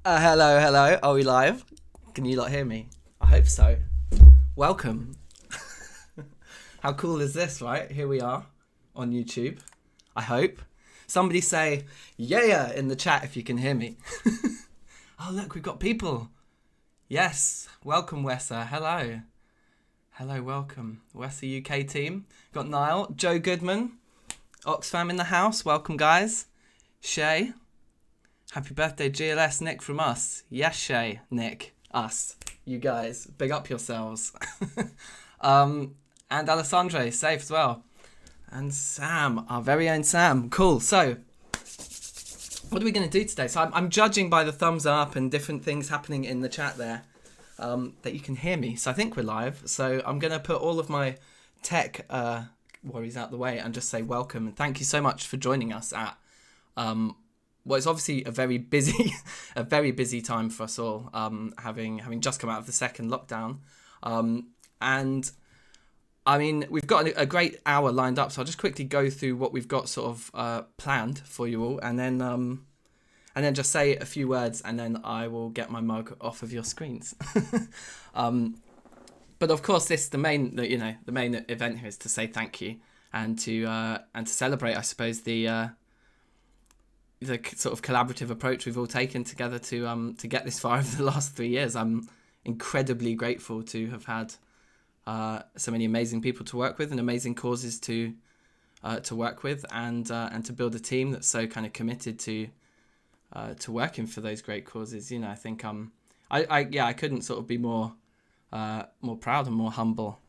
Hello. Are we live? Can you lot hear me? I hope so. Welcome. How cool is this, right? Here we are on YouTube. I hope. Somebody say, yeah, in the chat if you can hear me. Oh, look, we've got people. Yes. Welcome, Wessa. Hello. Hello, welcome. Wessa UK team. Got Niall, Joe Goodman, Oxfam in the house. Welcome, guys. Shay. Happy birthday, GLS, Nick from us. Yes, Shay, Nick, us, you guys. Big up yourselves. And Alessandro, safe as well. And Sam, our very own Sam. Cool. So, what are we going to do today? So I'm judging by the thumbs up and different things happening in the chat there that you can hear me. So I think we're live. So I'm going to put all of my tech worries out the way and just say welcome. And thank you so much for joining us at... well, it's obviously a very busy time for us all, having just come out of the second lockdown. And I mean, we've got a great hour lined up, so I'll just quickly go through what we've got sort of planned for you all, and then just say a few words, and then I will get my mug off of your screens. But of course, the main event here is to say thank you and to celebrate, I suppose, the sort of collaborative approach we've all taken together to get this far over the last 3 years. I'm incredibly grateful to have had so many amazing people to work with and amazing causes to work with, and to build a team that's so kind of committed to working for those great causes. You know, I think I couldn't sort of be more proud and more humble,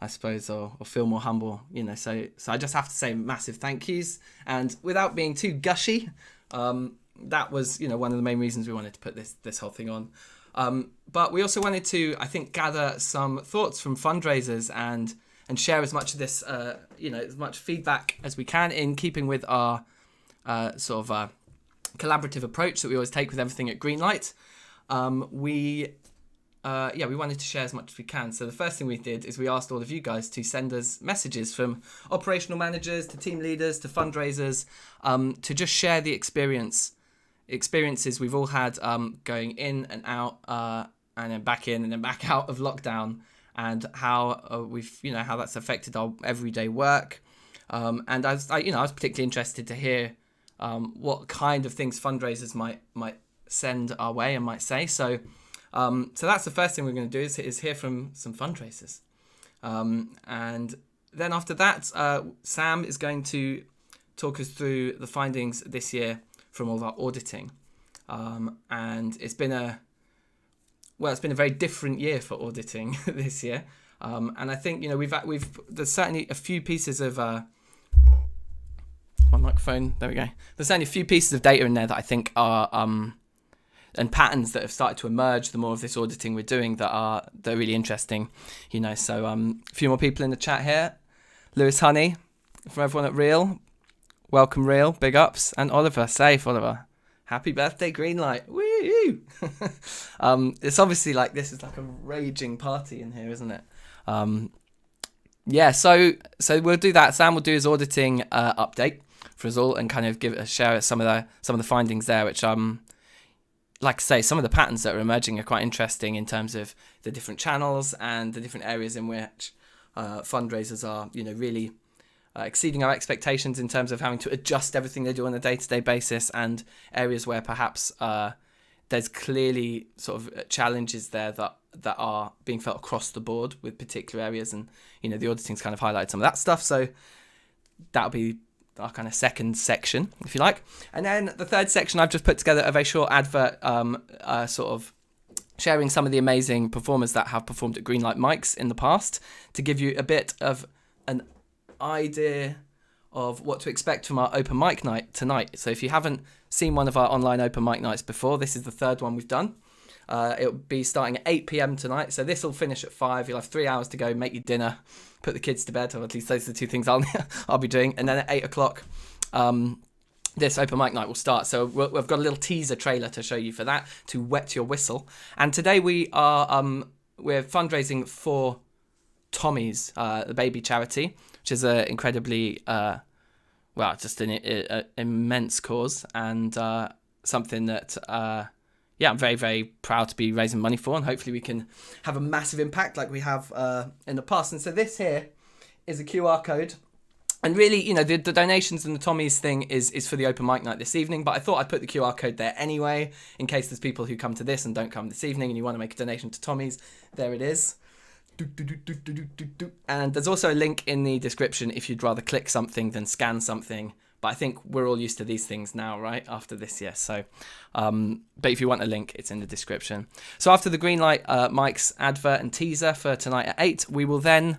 I suppose, or feel more humble, you know. So I just have to say massive thank yous, and without being too gushy, that was, you know, one of the main reasons we wanted to put this whole thing on. But we also wanted to, I think, gather some thoughts from fundraisers and share as much of this, as much feedback as we can, in keeping with our sort of collaborative approach that we always take with everything at Greenlight. We wanted to share as much as we can. So the first thing we did is we asked all of you guys to send us messages, from operational managers to team leaders to fundraisers, to just share the experiences we've all had going in and out, and then back in and then back out of lockdown, and how how that's affected our everyday work. And I was particularly interested to hear what kind of things fundraisers might send our way and might say. So that's the first thing we're going to do is hear from some fundraisers. And then after that, Sam is going to talk us through the findings this year from all of our auditing. And it's been a very different year for auditing this year. And I think, you know, there's certainly a few pieces of my microphone. There we go. There's certainly a few pieces of data in there that I think are and patterns that have started to emerge the more of this auditing we're doing that are really interesting, you know. So a few more people in the chat here. Lewis Honey, from everyone at Real, welcome Real, big ups. And Oliver, safe Oliver, happy birthday Greenlight, woo! It's obviously like, this is like a raging party in here, isn't it? So we'll do that. Sam will do his auditing update for us all and kind of share some of the findings there, which like I say, some of the patterns that are emerging are quite interesting in terms of the different channels and the different areas in which fundraisers are, you know, really exceeding our expectations in terms of having to adjust everything they do on a day-to-day basis, and areas where perhaps there's clearly sort of challenges there that are being felt across the board with particular areas. And, you know, the auditing's kind of highlighted some of that stuff. So that'll be our kind of second section, if you like. And then the third section, I've just put together a very short advert, sort of sharing some of the amazing performers that have performed at Greenlight Mics in the past, to give you a bit of an idea of what to expect from our open mic night tonight. So if you haven't seen one of our online open mic nights before, this is the third one we've done. It'll be starting at 8 p.m. tonight. So this will finish at 5. You'll have 3 hours to go make your dinner, put the kids to bed, or at least those are the two things I'll be doing. And then at 8 o'clock, this open mic night will start. So we've got a little teaser trailer to show you for that, to wet your whistle. And today we're fundraising for Tommy's, the baby charity, which is an incredibly, just an immense cause, and something that yeah, I'm very, very proud to be raising money for, and hopefully we can have a massive impact like we have in the past. And so this here is a QR code. And really, you know, the donations and the Tommy's thing is for the open mic night this evening, but I thought I'd put the QR code there anyway, in case there's people who come to this and don't come this evening and you want to make a donation to Tommy's. There it is. And there's also a link in the description if you'd rather click something than scan something. But I think we're all used to these things now, right? After this year. So, but if you want a link, it's in the description. So after the Greenlight Mike's advert and teaser for tonight at 8, we will then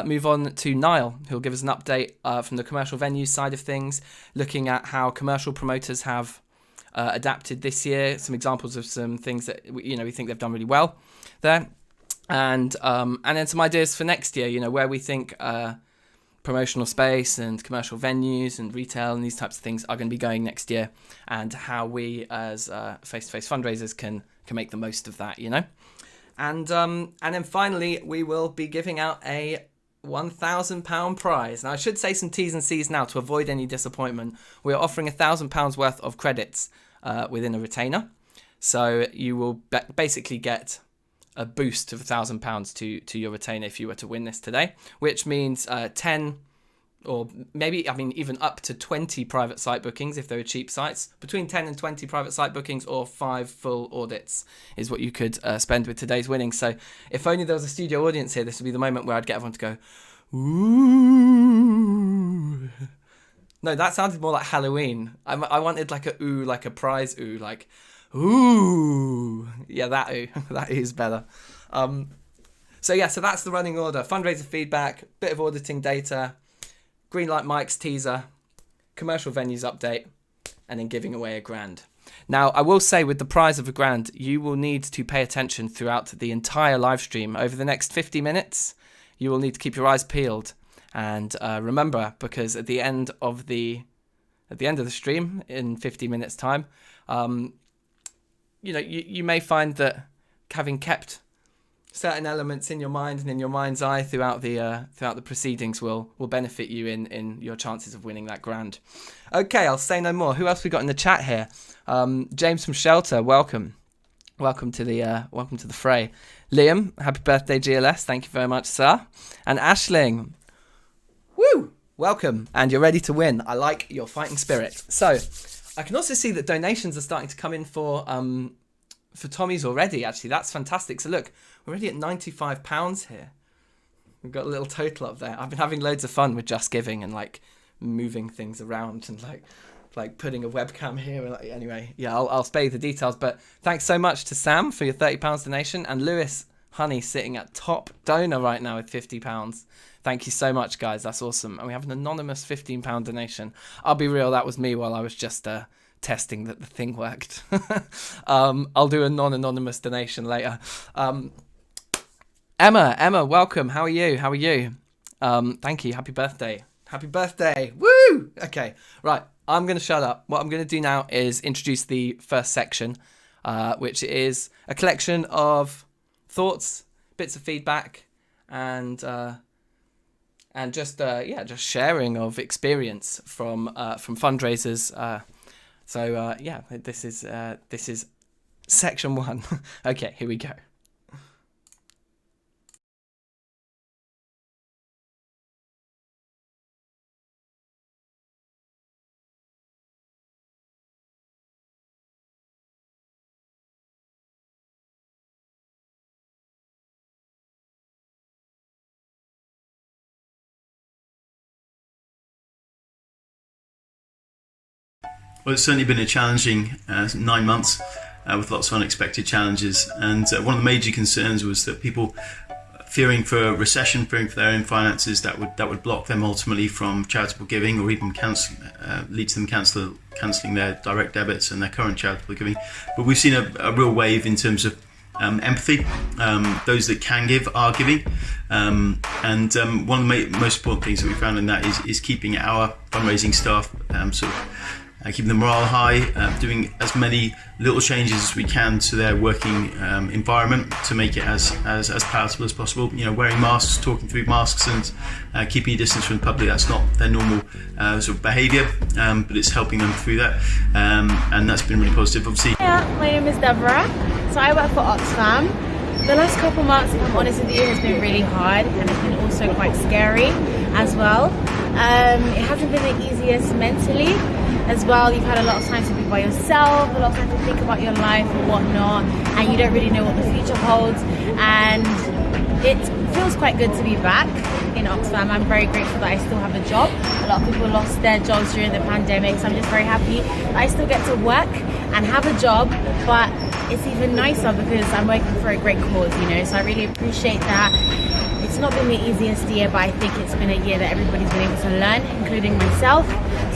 move on to Niall, who'll give us an update from the commercial venues side of things, looking at how commercial promoters have adapted this year, some examples of some things that we think they've done really well there, and then some ideas for next year. You know, where we think promotional space and commercial venues and retail and these types of things are going to be going next year, and how we as face-to-face fundraisers can make the most of that. You know, and then finally we will be giving out a £1,000 prize. Now I should say some T's and C's now to avoid any disappointment. We are offering £1,000 worth of credits within a retainer, so you will basically get a boost of £1,000 to your retainer if you were to win this today, which means 10 or maybe, I mean, even up to 20 private site bookings if they were cheap sites. Between 10 and 20 private site bookings or 5 full audits is what you could spend with today's winnings. So if only there was a studio audience here, this would be the moment where I'd get everyone to go, ooh. No, that sounded more like Halloween. I wanted like a ooh, like a prize ooh, like ooh. Yeah, that ooh. That ooh is better. So that's the running order. Fundraiser feedback, bit of auditing data, Greenlight Mike's teaser, commercial venues update, and then giving away £1,000. Now, I will say with the prize of £1,000, you will need to pay attention throughout the entire live stream. Over the next 50 minutes, you will need to keep your eyes peeled. And remember, because at the end of the stream, in 50 minutes time, you may find that having kept certain elements in your mind and in your mind's eye throughout the proceedings will benefit you in your chances of winning that £1,000. Okay, I'll say no more. Who else we got in the chat here? James from Shelter, welcome to the fray. Liam, happy birthday GLS, thank you very much, sir. And Ashling, woo, welcome, and you're ready to win. I like your fighting spirit. So I can also see that donations are starting to come in for Tommy's already. Actually, that's fantastic. So look, we're already at £95 here. We've got a little total up there. I've been having loads of fun with Just Giving and like moving things around and like putting a webcam here. And anyway, yeah, I'll spare you the details. But thanks so much to Sam for your £30 donation, and Lewis Honey sitting at top donor right now with £50. Thank you so much, guys. That's awesome. And we have an anonymous £15 donation. I'll be real, that was me while I was just testing that the thing worked. I'll do a non-anonymous donation later. Emma, welcome. How are you? Thank you. Happy birthday. Woo! Okay, right. I'm going to shut up. What I'm going to do now is introduce the first section, which is a collection of thoughts, bits of feedback, and just sharing of experience from fundraisers. So this is section 1. Okay, here we go. Well, it's certainly been a challenging 9 months with lots of unexpected challenges, and one of the major concerns was that people fearing for recession, fearing for their own finances, that would block them ultimately from charitable giving, or even lead to them cancelling their direct debits and their current charitable giving. But we've seen a real wave in terms of empathy. Those that can give are giving, and one of the most important things that we found in that is keeping our fundraising staff keeping the morale high, doing as many little changes as we can to their working environment to make it as palatable as possible. Wearing masks, talking through masks, and keeping a distance from the public. That's not their normal sort of behaviour, but it's helping them through that, and that's been really positive. Obviously. Yeah, my name is Deborah. So I work for Oxfam. The last couple months, if I'm honest with you, has been really hard, and it's been also quite scary as well. It hasn't been the easiest mentally as well. You've had a lot of time to be by yourself, a lot of time to think about your life and whatnot, and you don't really know what the future holds. And it feels quite good to be back in Oxfam. I'm very grateful that I still have a job. A lot of people lost their jobs during the pandemic, so I'm just very happy that I still get to work and have a job, but it's even nicer because I'm working for a great cause, so I really appreciate that. It's not been the easiest year, but I think it's been a year that everybody's been able to learn, including myself.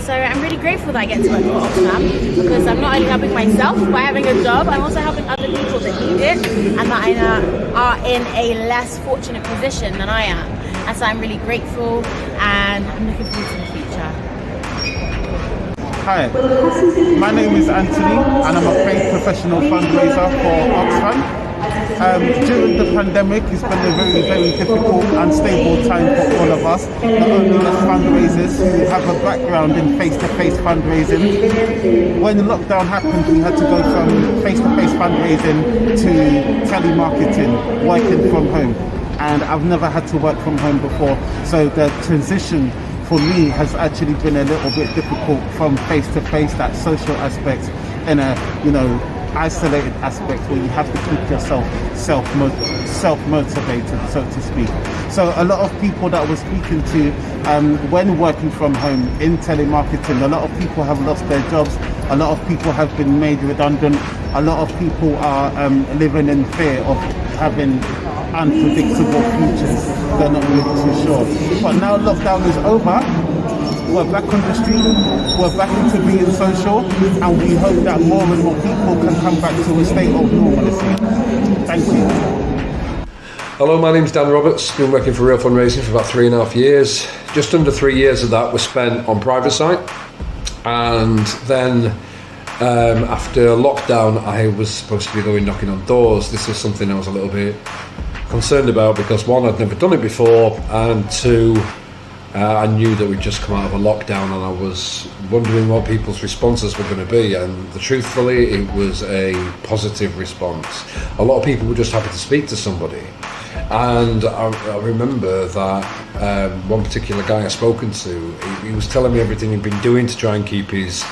So I'm really grateful that I get to work for Oxfam, because I'm not only helping myself by having a job, I'm also helping other people that need it and that are in a less fortunate position than I am. And so I'm really grateful, and I'm looking forward to the future. Hi, my name is Anthony, and I'm a paid professional fundraiser for Oxfam. During the pandemic, it's been a very, very difficult, unstable time for all of us. Not only as fundraisers who have a background in face-to-face fundraising. When the lockdown happened, we had to go from face-to-face fundraising to telemarketing, working from home. And I've never had to work from home before, so the transition for me has actually been a little bit difficult from face-to-face, that social aspect, in a isolated aspect where you have to keep yourself self-motivated, so to speak. So a lot of people that we're speaking to when working from home in telemarketing, a lot of people have lost their jobs, a lot of people have been made redundant, a lot of people are living in fear of having unpredictable futures. They're not really too sure. But now lockdown is over, we're back on the street, we're back into being social, and we hope that more and more people can come back to a state of normalcy. Thank you. Hello, my name's Dan Roberts. Been working for Real Fundraising for about 3.5 years. Just under 3 years of that was spent on private site, and then after lockdown I was supposed to be going knocking on doors. This was something I was a little bit concerned about because one, I'd never done it before, and two, I knew that we'd just come out of a lockdown, and I was wondering what people's responses were going to be, and truthfully it was a positive response. A lot of people were just happy to speak to somebody, and I remember that one particular guy I've spoken to, he was telling me everything he'd been doing to try and keep his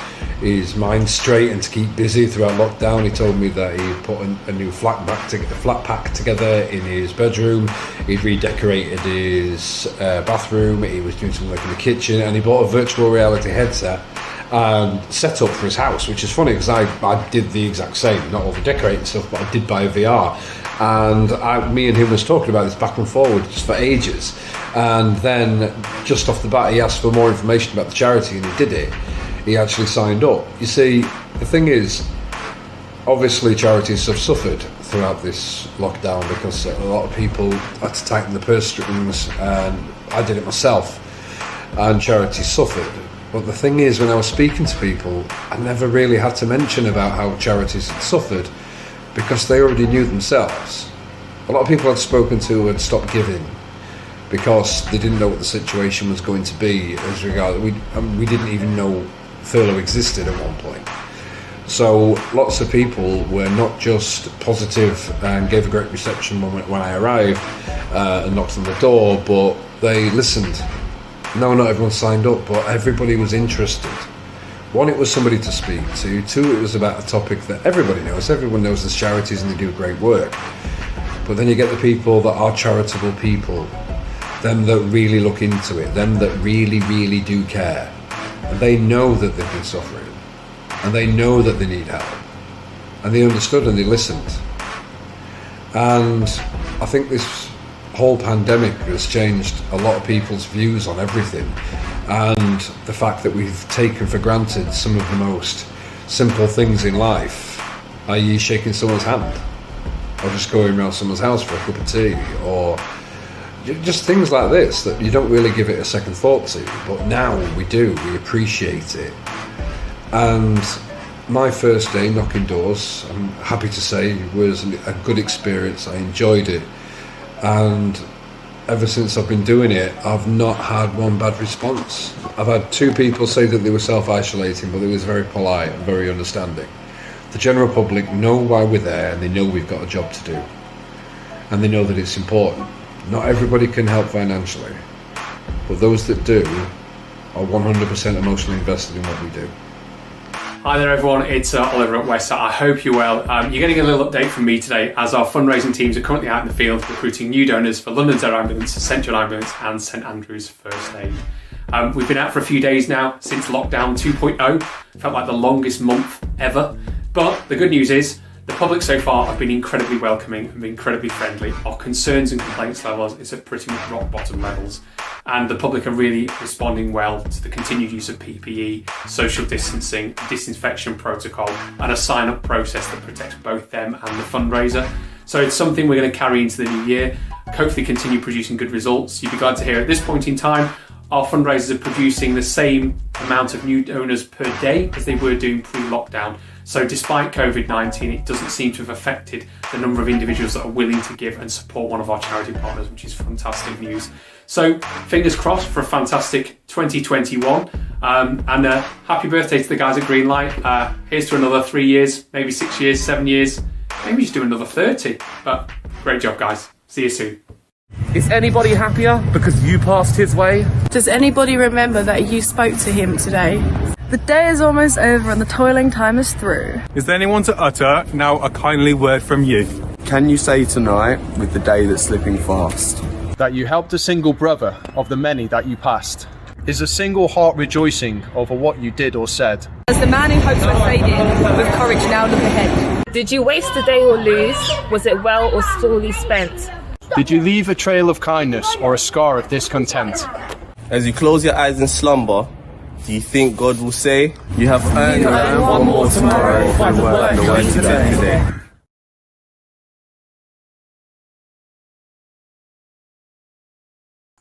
mind straight and to keep busy throughout lockdown. He told me that he put a new flat pack together in his bedroom, he'd redecorated his bathroom, he was doing some work in the kitchen, and he bought a virtual reality headset and set up for his house, which is funny because I did the exact same, not all the decorating stuff, but I did buy a VR. And me and him was talking about this back and forward just for ages, and then just off the bat he asked for more information about the charity, and he did it. He actually signed up. You see, the thing is, obviously charities have suffered throughout this lockdown because a lot of people had to tighten the purse strings, and I did it myself, and charities suffered. But the thing is, when I was speaking to people, I never really had to mention about how charities had suffered because they already knew themselves. A lot of people I'd spoken to had stopped giving because they didn't know what the situation was going to be as regards. We didn't even know furlough existed at one point. So lots of people were not just positive and gave a great reception when I arrived and knocked on the door, but they listened. No, not everyone signed up, but everybody was interested. One, it was somebody to speak to. Two, it was about a topic that everybody knows. Everyone knows there's charities and they do great work. But then you get the people that are charitable people, them that really look into it, them that really, really do care. And they know that they've been suffering, and they know that they need help, and they understood and they listened. And I think this whole pandemic has changed a lot of people's views on everything, and the fact that we've taken for granted some of the most simple things in life, i.e. shaking someone's hand, or just going around someone's house for a cup of tea, or just things like this that you don't really give it a second thought to, but now we do, we appreciate it. And my first day knocking doors, I'm happy to say, was a good experience. I enjoyed it, and ever since I've been doing it, I've not had one bad response. I've had 2 people say that they were self-isolating, but they was very polite and very understanding. The general public know why we're there, and they know we've got a job to do, and they know that it's important. Not everybody can help financially, but those that do are 100% emotionally invested in what we do. Hi there everyone, it's Oliver at Westside. I hope you're well. You're getting a little update from me today as our fundraising teams are currently out in the field recruiting new donors for London's Air Ambulance, Central Ambulance and St Andrews First Aid. We've been out for a few days now since lockdown 2.0. Felt like the longest month ever. But the good news is the public so far have been incredibly welcoming and incredibly friendly. Our concerns and complaints levels is at pretty much rock bottom levels. And the public are really responding well to the continued use of PPE, social distancing, disinfection protocol, and a sign-up process that protects both them and the fundraiser. So it's something we're going to carry into the new year, hopefully continue producing good results. You'd be glad to hear at this point in time, our fundraisers are producing the same amount of new donors per day as they were doing pre-lockdown. So despite COVID-19, it doesn't seem to have affected the number of individuals that are willing to give and support one of our charity partners, which is fantastic news. So fingers crossed for a fantastic 2021, and happy birthday to the guys at Greenlight. Here's to another 3 years, maybe 6 years, 7 years, maybe just do another 30. But great job, guys. See you soon. Is anybody happier because you passed his way? Does anybody remember that you spoke to him today? The day is almost over and the toiling time is through. Is there anyone to utter now a kindly word from you? Can you say tonight, with the day that's slipping fast, that you helped a single brother of the many that you passed? Is a single heart rejoicing over what you did or said? As the man who hopes were fading, with courage now look ahead. Did you waste a day or lose? Was it well or sorely spent? Did you leave a trail of kindness or a scar of discontent? As you close your eyes in slumber, do you think God will say, you have earned one more tomorrow than the work today?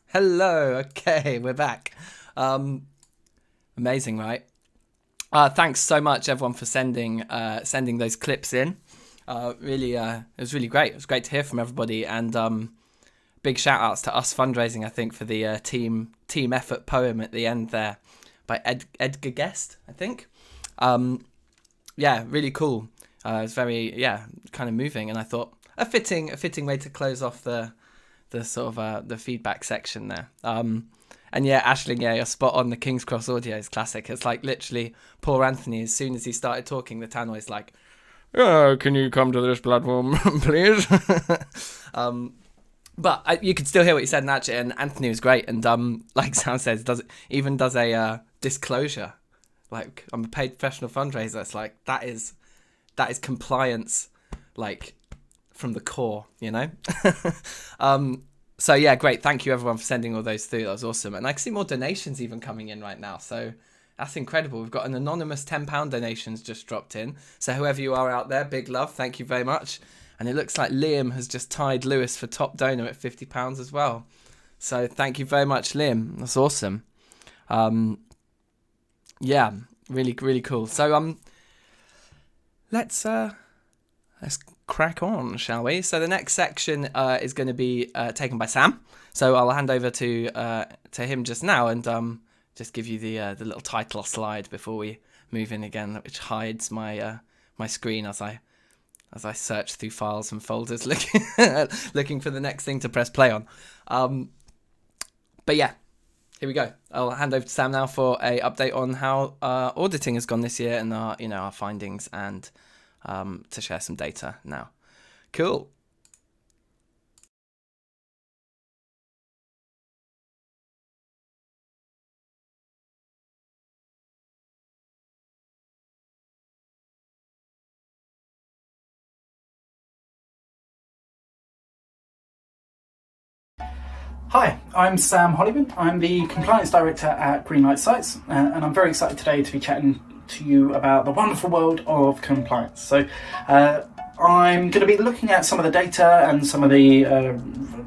Hello, okay, we're back. Amazing, right? Thanks so much, everyone, for sending those clips in. It was really great. It was great to hear from everybody, and big shout outs to Us Fundraising, I think, for the team effort poem at the end there by Edgar Guest, I think. Really cool. It was very kind of moving, and I thought a fitting way to close off the sort of the feedback section there. And yeah, Aisling, you're spot on. The King's Cross audio is classic. It's like literally Paul Anthony, as soon as he started talking, the tannoy's like, "Oh, can you come to this platform, please?" But you could still hear what he said, and Anthony was great. And like Sam says, does a disclosure, like, I'm a paid professional fundraiser. It's like that is compliance, like, from the core, you know. So yeah, great. Thank you everyone for sending all those through. That was awesome. And I can see more donations even coming in right now. So that's incredible. We've got an anonymous £10 donations just dropped in. So whoever you are out there, big love. Thank you very much. And it looks like Liam has just tied Lewis for top donor at £50 as well. So thank you very much, Liam. That's awesome. Yeah, really, really cool. So let's crack on, shall we? So the next section is going to be taken by Sam. So I'll hand over to him just now, and just give you the little title slide before we move in again, which hides my my screen as I search through files and folders looking for the next thing to press play on. But yeah, here we go. I'll hand over to Sam now for a update on how auditing has gone this year and our findings, and to share some data now. Cool. Hi, I'm Sam Hollyman. I'm the Compliance Director at Greenlight Sites, and I'm very excited today to be chatting to you about the wonderful world of compliance. So I'm going to be looking at some of the data and some of the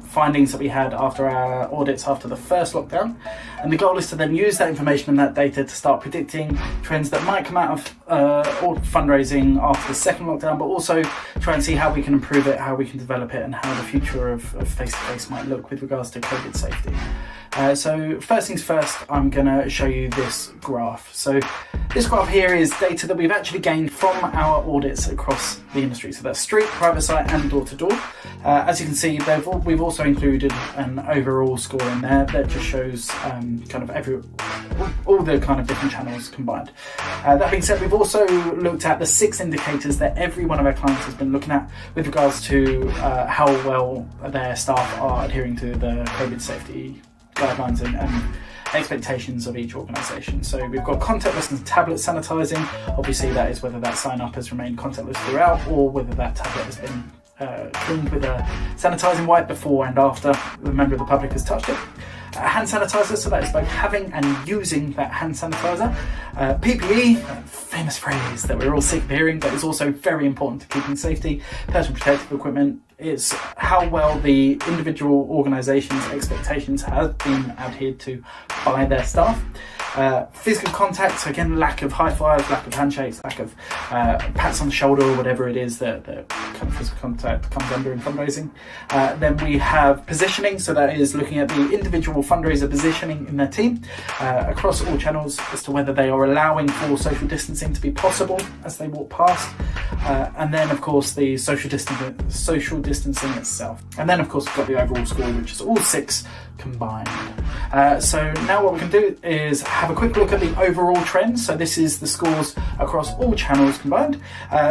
findings that we had after our audits after the first lockdown, and the goal is to then use that information and that data to start predicting trends that might come out of fundraising after the second lockdown, but also try and see how we can improve it, how we can develop it, and how the future of face-to-face might look with regards to COVID safety. So first things first, I'm going to show you this graph. So this graph here is data that we've actually gained from our audits across the industry. So that's street, private site and door-to-door. As you can see, we've also included an overall score in there that just shows kind of all the kind of different channels combined. That being said, we've also looked at the 6 indicators that every one of our clients has been looking at with regards to how well their staff are adhering to the COVID safety guidelines and expectations of each organisation. So we've got contactless and tablet sanitising. Obviously that is whether that sign up has remained contactless throughout or whether that tablet has been cleaned with a sanitising wipe before and after the member of the public has touched it. Hand sanitizer, so that is both having and using that hand sanitizer. PPE, famous phrase that we're all sick of hearing, but is also very important to keeping safety. Personal protective equipment is how well the individual organisation's expectations have been adhered to by their staff. Physical contact, so again, lack of high fives, lack of handshakes, lack of pats on the shoulder or whatever it is that kind of physical contact comes under in fundraising. Then we have positioning, so that is looking at the individual fundraiser positioning in their team across all channels as to whether they are allowing for social distancing to be possible as they walk past. And then of course the social distancing itself. And then of course we've got the overall score, which is all 6 combined. So now what we can do is have a quick look at the overall trends. So this is the scores across all channels combined.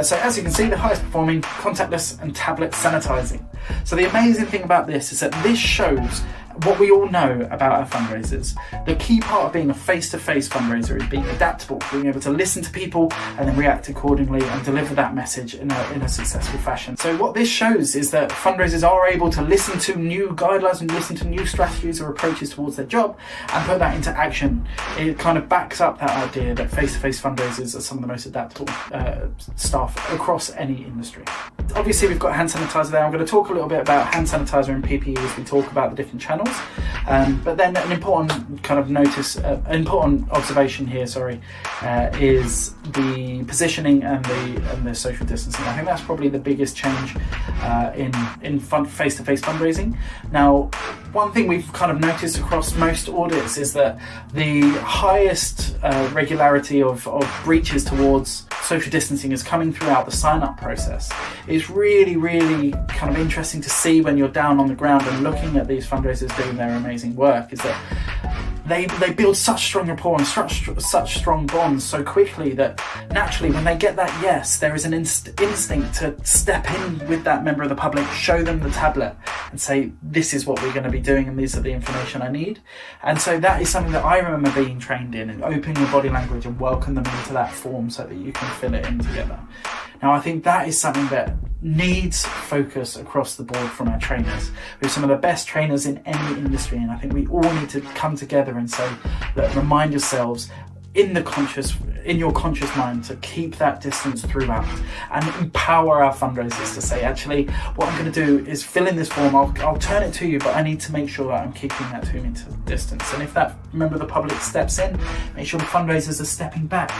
So as you can see, the highest performing contactless and tablet sanitizing. So the amazing thing about this is that this shows what we all know about our fundraisers. The key part of being a face-to-face fundraiser is being adaptable, being able to listen to people and then react accordingly and deliver that message in a successful fashion. So what this shows is that fundraisers are able to listen to new guidelines and listen to new strategies or approaches towards their job and put that into action. It kind of backs up that idea that face-to-face fundraisers are some of the most adaptable staff across any industry. Obviously we've got hand sanitizer there. I'm going to talk a little bit about hand sanitizer and PPE as we talk about the different channels. But then an important kind of important observation here, is the positioning and the social distancing. I think that's probably the biggest change in face-to-face fundraising. Now, one thing we've kind of noticed across most audits is that the highest regularity of breaches towards social distancing is coming throughout the sign-up process. It's really, really kind of interesting to see when you're down on the ground and looking at these fundraisers doing their amazing work, is that they build such strong rapport and such strong bonds so quickly that naturally when they get that yes, there is an instinct to step in with that member of the public, show them the tablet and say, this is what we're going to be doing and these are the information I need. And so that is something that I remember being trained in, and open your body language and welcome them into that form so that you can fill it in together. Now, I think that is something that needs focus across the board from our trainers. We have some of the best trainers in any industry, and I think we all need to come together and say, look, remind yourselves in your conscious mind to keep that distance throughout and empower our fundraisers to say, actually, what I'm going to do is fill in this form, I'll turn it to you, but I need to make sure that I'm keeping that 2 meter distance. And if that member of the public steps in, make sure the fundraisers are stepping back.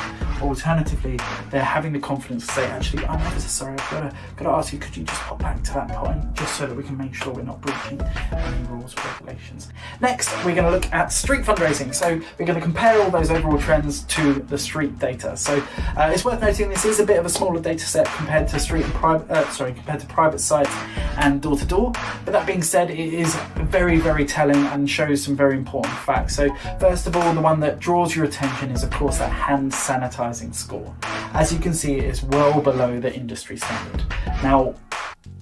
Or alternatively, they're having the confidence to say, actually, I'm ever so sorry, I've got to ask you, could you just pop back to that point, just so that we can make sure we're not breaching any rules or regulations. Next, we're going to look at street fundraising. So we're going to compare all those overall trends to the street data. So it's worth noting this is a bit of a smaller data set compared to compared to private sites and door-to-door. But that being said, it is very, very telling and shows some very important facts. So first of all, the one that draws your attention is of course that hand sanitizing score. As you can see, it is well below the industry standard. Now,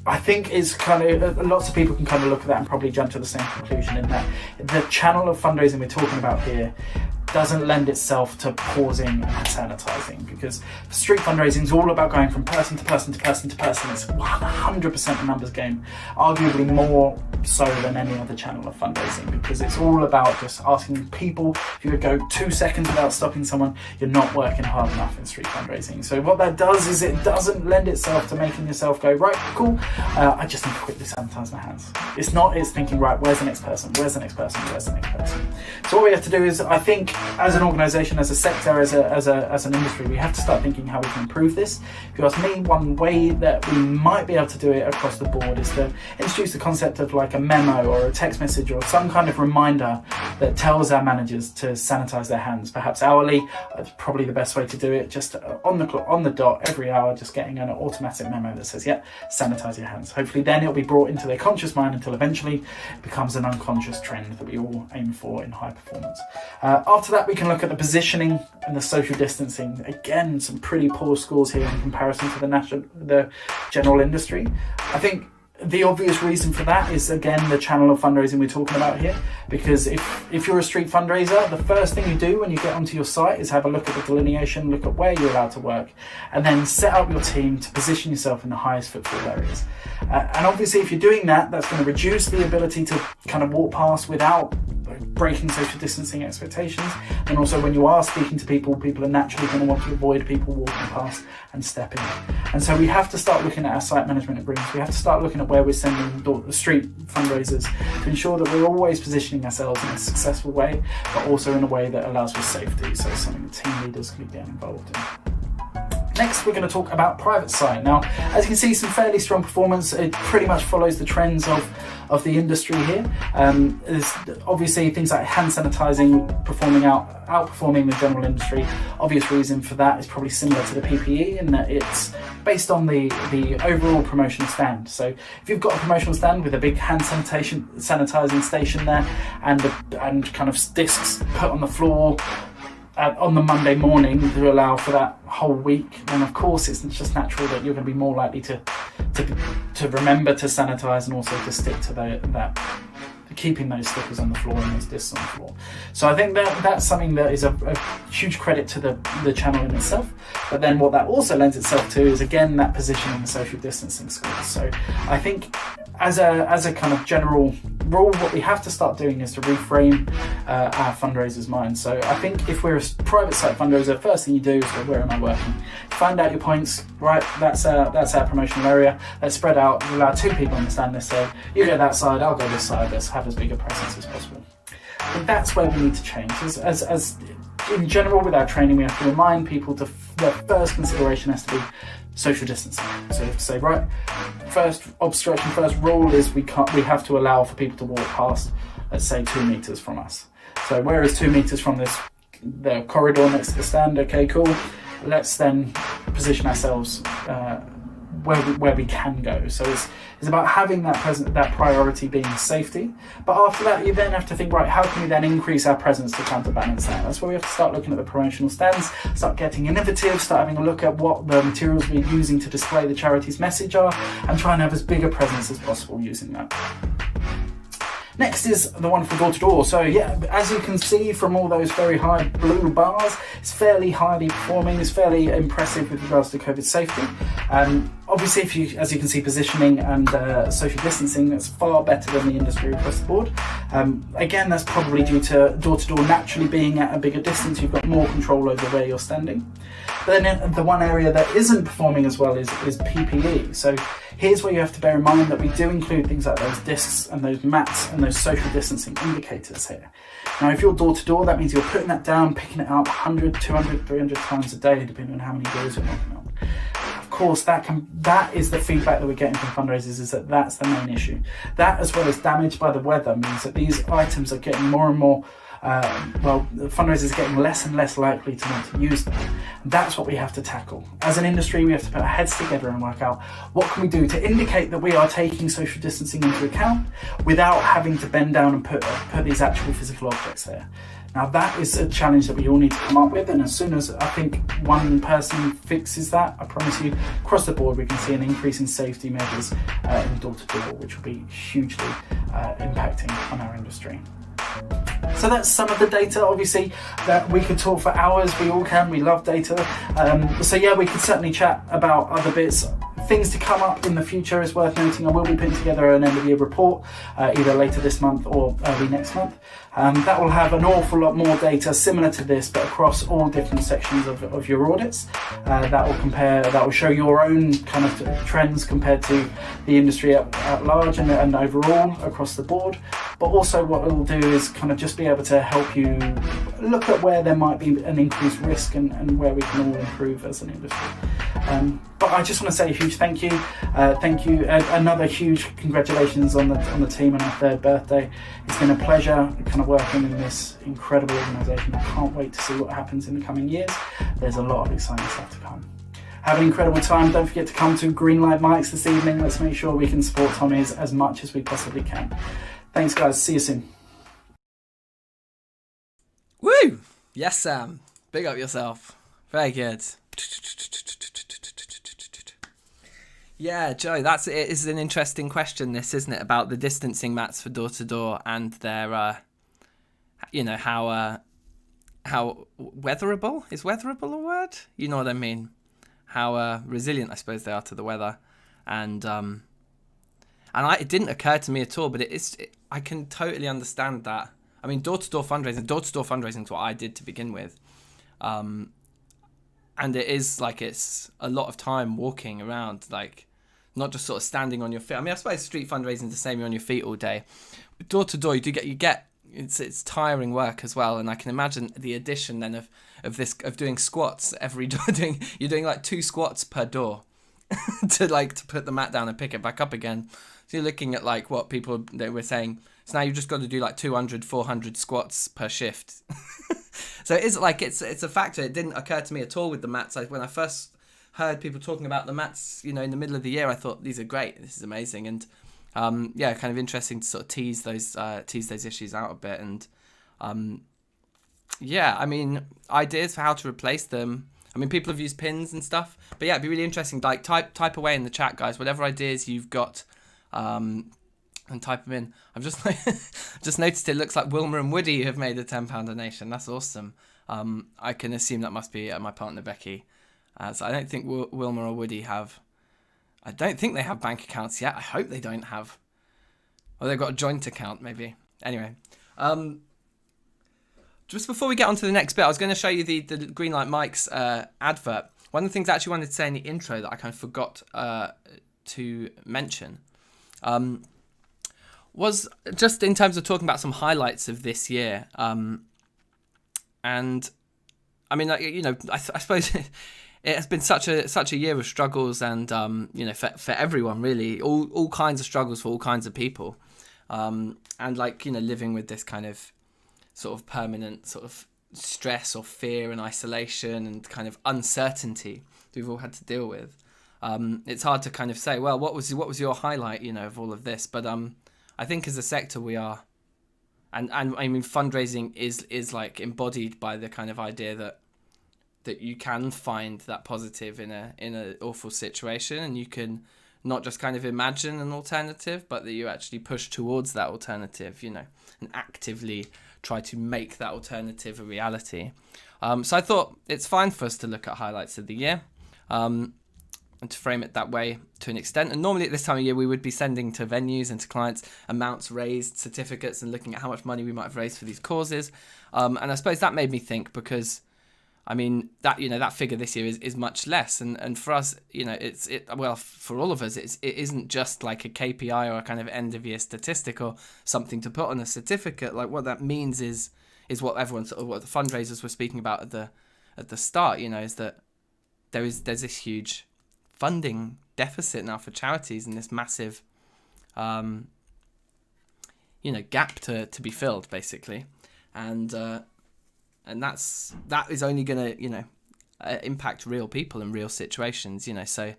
I think it's kind of, lots of people can kind of look at that and probably jump to the same conclusion, in that the channel of fundraising we're talking about here, doesn't lend itself to pausing and sanitising, because street fundraising is all about going from person to person to person to person. It's 100% a numbers game, arguably more so than any other channel of fundraising, because it's all about just asking people. If you would go 2 seconds without stopping someone, you're not working hard enough in street fundraising. So what that does is it doesn't lend itself to making yourself go, right, cool, I just need to quickly sanitize my hands. It's thinking, right, where's the next person, where's the next person, where's the next person. So what we have to do is, I think, as an organisation, as a sector, as an industry, we have to start thinking how we can improve this. If you ask me, one way that we might be able to do it across the board is to introduce the concept of like a memo or a text message or some kind of reminder that tells our managers to sanitize their hands, perhaps hourly. That's probably the best way to do it, just on the dot every hour, just getting an automatic memo that says, yeah, sanitize your hands. Hopefully then it'll be brought into their conscious mind until eventually it becomes an unconscious trend that we all aim for in high performance. After that, we can look at the positioning and the social distancing. Again, some pretty poor scores here in comparison to the general industry. I think the obvious reason for that is, again, the channel of fundraising we're talking about here, because if you're a street fundraiser, the first thing you do when you get onto your site is have a look at the delineation, look at where you're allowed to work, and then set up your team to position yourself in the highest footfall areas. And obviously, if you're doing that, that's going to reduce the ability to kind of walk past without breaking social distancing expectations. And also, when you are speaking to people are naturally going to want to avoid people walking past and stepping in. And so we have to start looking at our site management agreements. We have to start looking at where we're sending street fundraisers to ensure that we're always positioning ourselves in a successful way, but also in a way that allows for safety. So it's something that team leaders can get involved in. Next, we're going to talk about private site. Now, as you can see, some fairly strong performance. It pretty much follows the trends of the industry here. There's obviously things like hand sanitizing outperforming the general industry. Obvious reason for that is probably similar to the PPE in that it's based on the overall promotional stand. So if you've got a promotional stand with a big hand sanitizing station there and kind of discs put on the floor on the Monday morning to allow for that whole week, then of course it's just natural that you're going to be more likely to remember to sanitize and also to stick to that, keeping those stickers on the floor and those discs on the floor. So I think that's something that is a huge credit to the channel in itself. But then what that also lends itself to is, again, that position in the social distancing scores. So I think as a kind of general rule, what we have to start doing is to reframe our fundraisers' minds. So I think if we're a private site fundraiser, first thing you do is, well, where am I working? Find out your points, right? That's our promotional area. Let's spread out. You allow 2 people on the stand. Let's say, you go that side, I'll go this side. Let's have as big a presence as possible. I think that's where we need to change. As in general, with our training, we have to remind people their first consideration has to be social distancing. So you have to say, right, first obstruction, first rule is we have to allow for people to walk past, let's say 2 meters from us. So whereas 2 meters from the corridor next to the stand, okay, cool. Let's then position ourselves where we can go. So it's about having that priority being safety. But after that, you then have to think, right, how can we then increase our presence to counterbalance that? That's where we have to start looking at the promotional stands, start getting innovative, start having a look at what the materials we're using to display the charity's message are, and try and have as big a presence as possible using that. Next is the one for door-to-door. So yeah, as you can see from all those very high blue bars, it's fairly performing, it's fairly impressive with regards to COVID safety. Obviously, as you can see, positioning and social distancing, that's far better than the industry across the board. Again, that's probably due to door-to-door naturally being at a bigger distance. You've got more control over where you're standing. But then the one area that isn't performing as well is PPE. So here's where you have to bear in mind that we do include things like those discs and those mats and those social distancing indicators here. Now, if you're door-to-door, that means you're putting that down, picking it up 100, 200, 300 times a day, depending on how many doors you're knocking on. Of course, that is the feedback that we're getting from fundraisers, is that that's the main issue. That, as well as damage by the weather, means that these items are getting more and more the fundraisers are getting less and less likely to want to use them. And that's what we have to tackle. As an industry, we have to put our heads together and work out what can we do to indicate that we are taking social distancing into account without having to bend down and put these actual physical objects there. Now, that is a challenge that we all need to come up with, and as soon as I think one person fixes that, I promise you, across the board, we can see an increase in safety measures in door-to-door, which will be hugely impacting on our industry. So that's some of the data, obviously, that we could talk for hours. We all can, we love data. So yeah, we could certainly chat about other bits. Things to come up in the future is worth noting. I will be putting together an end of year report either later this month or early next month. That will have an awful lot more data similar to this, but across all different sections of your audits. That will show your own kind of trends compared to the industry at large and overall across the board. But also what it will do is kind of just be able to help you look at where there might be an increased risk and where we can all improve as an industry. But I just want to say a huge thank you. Another huge congratulations on the team on our 3rd birthday. It's been a pleasure kind of working in this incredible organisation. I can't wait to see what happens in the coming years. There's a lot of exciting stuff to come. Have an incredible time. Don't forget to come to Greenlight Mics this evening. Let's make sure we can support Tommy's as much as we possibly can. Thanks, guys. See you soon. Woo! Yes, Sam. Big up yourself. Very good. Yeah, Joe, it is an interesting question, this, isn't it, about the distancing mats for door-to-door and their, how weatherable? Is weatherable a word? You know what I mean. How resilient, I suppose, they are to the weather. And it didn't occur to me at all, but I can totally understand that. I mean, door-to-door fundraising is what I did to begin with. And it is like it's a lot of time walking around, like not just sort of standing on your feet. I mean, I suppose street fundraising is the same. You're on your feet all day. Door to door, you get it's tiring work as well. And I can imagine the addition then of doing squats every door. You're doing like 2 squats per door to put the mat down and pick it back up again. So you're looking at like what they were saying. So now you've just got to do like 200, 400 squats per shift. So it is like it's a factor. It didn't occur to me at all with the mats. When I first heard people talking about the mats, in the middle of the year, I thought these are great. This is amazing, and kind of interesting to sort of tease those issues out a bit. And I mean, ideas for how to replace them. I mean, people have used pins and stuff, but yeah, it'd be really interesting. Like type away in the chat, guys. Whatever ideas you've got. And type them in. I've just noticed it looks like Wilma and Woody have made a £10 donation. That's awesome. I can assume that must be my partner Becky. So I don't think Wilma or Woody have. I don't think they have bank accounts yet. I hope they don't have. Or they've got a joint account maybe. Anyway, just before we get on to the next bit, I was going to show you the Greenlight Mics advert. One of the things I actually wanted to say in the intro that I kind of forgot to mention. Was just in terms of talking about some highlights of this year. And I mean, I suppose it has been such a year of struggles and, for everyone really, all kinds of struggles for all kinds of people. And living with this kind of sort of permanent sort of stress or fear and isolation and kind of uncertainty that we've all had to deal with. It's hard to kind of say, well, what was your highlight, of all of this? But, I think as a sector we are, and I mean fundraising is like embodied by the kind of idea that you can find that positive in a awful situation, and you can not just kind of imagine an alternative, but that you actually push towards that alternative, and actively try to make that alternative a reality. So I thought it's fine for us to look at highlights of the year. And to frame it that way to an extent. And normally at this time of year, we would be sending to venues and to clients amounts raised, certificates, and looking at how much money we might have raised for these causes. And I suppose that made me think because, I mean, that that figure this year is much less. And for us, for all of us, it isn't just like a KPI or a kind of end of year statistic or something to put on a certificate. Like what that means is what what the fundraisers were speaking about at the start. Is that there's this huge funding deficit now for charities and this massive gap to be filled basically, and that is only going to impact real people in real situations, so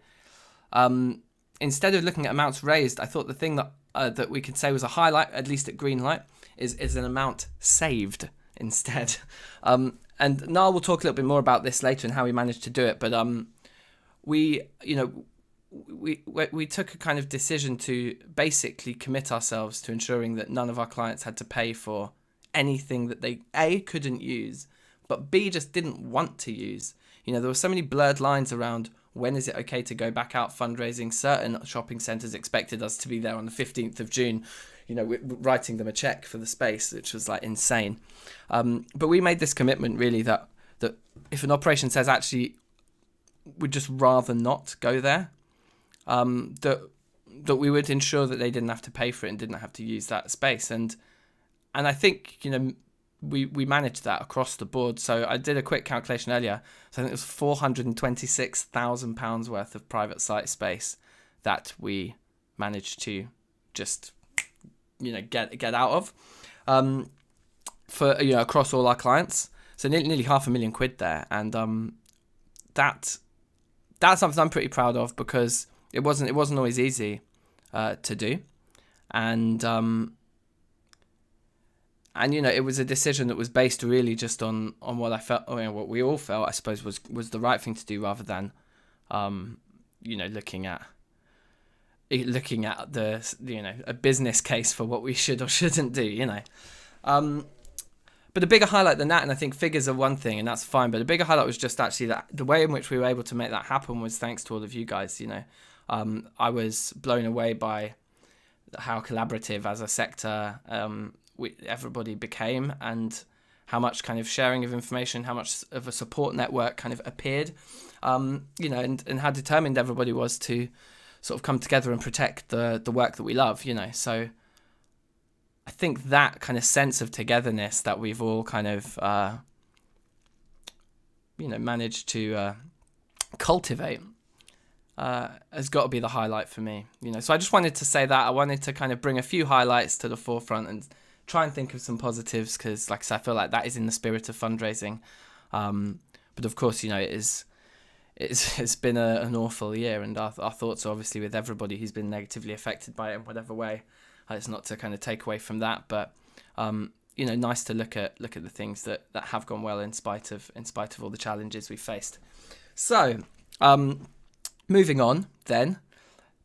instead of looking at amounts raised, I thought the thing that we could say was a highlight, at least at Greenlight, is an amount saved instead. And Niall will talk a little bit more about this later and how we managed to do it, but we took a kind of decision to basically commit ourselves to ensuring that none of our clients had to pay for anything that they A, couldn't use, but B, just didn't want to use. You know, there were so many blurred lines around when is it okay to go back out fundraising. Certain shopping centres expected us to be there on the 15th of June, you know, writing them a check for the space, which was like insane. But we made this commitment really that if an operation says actually we'd just rather not go there, that we would ensure that they didn't have to pay for it and didn't have to use that space. And I think, you know, we managed that across the board. So I did a quick calculation earlier. So I think it was £426,000 worth of private site space that we managed to just, you know, get out of for, you know, across all our clients. So nearly £500,000 there. And that's something I'm pretty proud of, because it wasn't always easy to do. And you know, it was a decision that was based really just on what I felt, or, you know, what we all felt, I suppose, was the right thing to do, rather than, you know, looking at the, you know, a business case for what we should or shouldn't do, you know. But a bigger highlight than that, and I think figures are one thing, and that's fine, but a bigger highlight was just actually that the way in which we were able to make that happen was thanks to all of you guys, you know. I was blown away by how collaborative as a sector everybody became, and how much kind of sharing of information, how much of a support network kind of appeared, you know, and how determined everybody was to sort of come together and protect the work that we love, you know. So I think that kind of sense of togetherness that we've all kind of, you know, managed to cultivate has got to be the highlight for me, you know. So I just wanted to say that. I wanted to kind of bring a few highlights to the forefront and try and think of some positives, because, like I said, I feel like that is in the spirit of fundraising. But of course, you know, it's been an awful year, and our thoughts are obviously with everybody who's been negatively affected by it in whatever way. It's not to kind of take away from that, but you know, nice to look at the things that have gone well in spite of all the challenges we've faced. So moving on then,